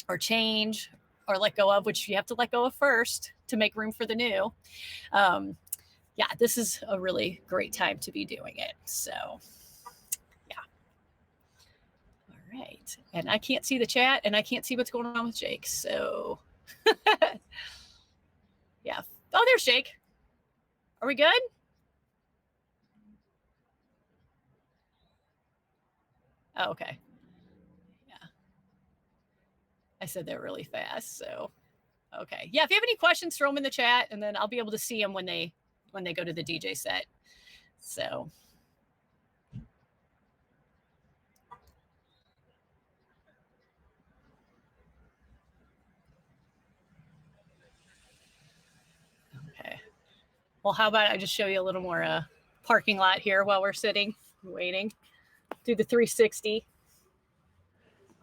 Speaker 2: or change or let go of, which you have to let go of first to make room for the new, this is a really great time to be doing it. So yeah. All right. And I can't see the chat, and I can't see what's going on with Jake. So yeah. Oh, there's Jake. Are we good? Oh, okay. Yeah. I said that really fast. So, okay. Yeah. If you have any questions, throw them in the chat, and then I'll be able to see them when they go to the DJ set. So. Okay. Well, how about I just show you a little more parking lot here while we're sitting, waiting. Do the 360.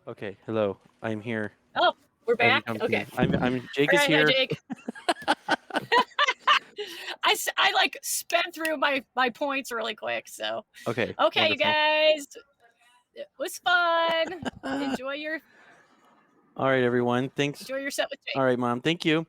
Speaker 1: Okay, hello. I'm here.
Speaker 2: Oh, we're back. Okay.
Speaker 1: I'm Jake is
Speaker 2: Hi,
Speaker 1: here.
Speaker 2: Jake. I like sped through my points really quick. So
Speaker 1: Okay.
Speaker 2: Okay,
Speaker 1: wonderful.
Speaker 2: you guys. It was fun. Enjoy your
Speaker 1: All right, everyone. Thanks.
Speaker 2: Enjoy your set with Jake.
Speaker 1: All right, Mom. Thank you.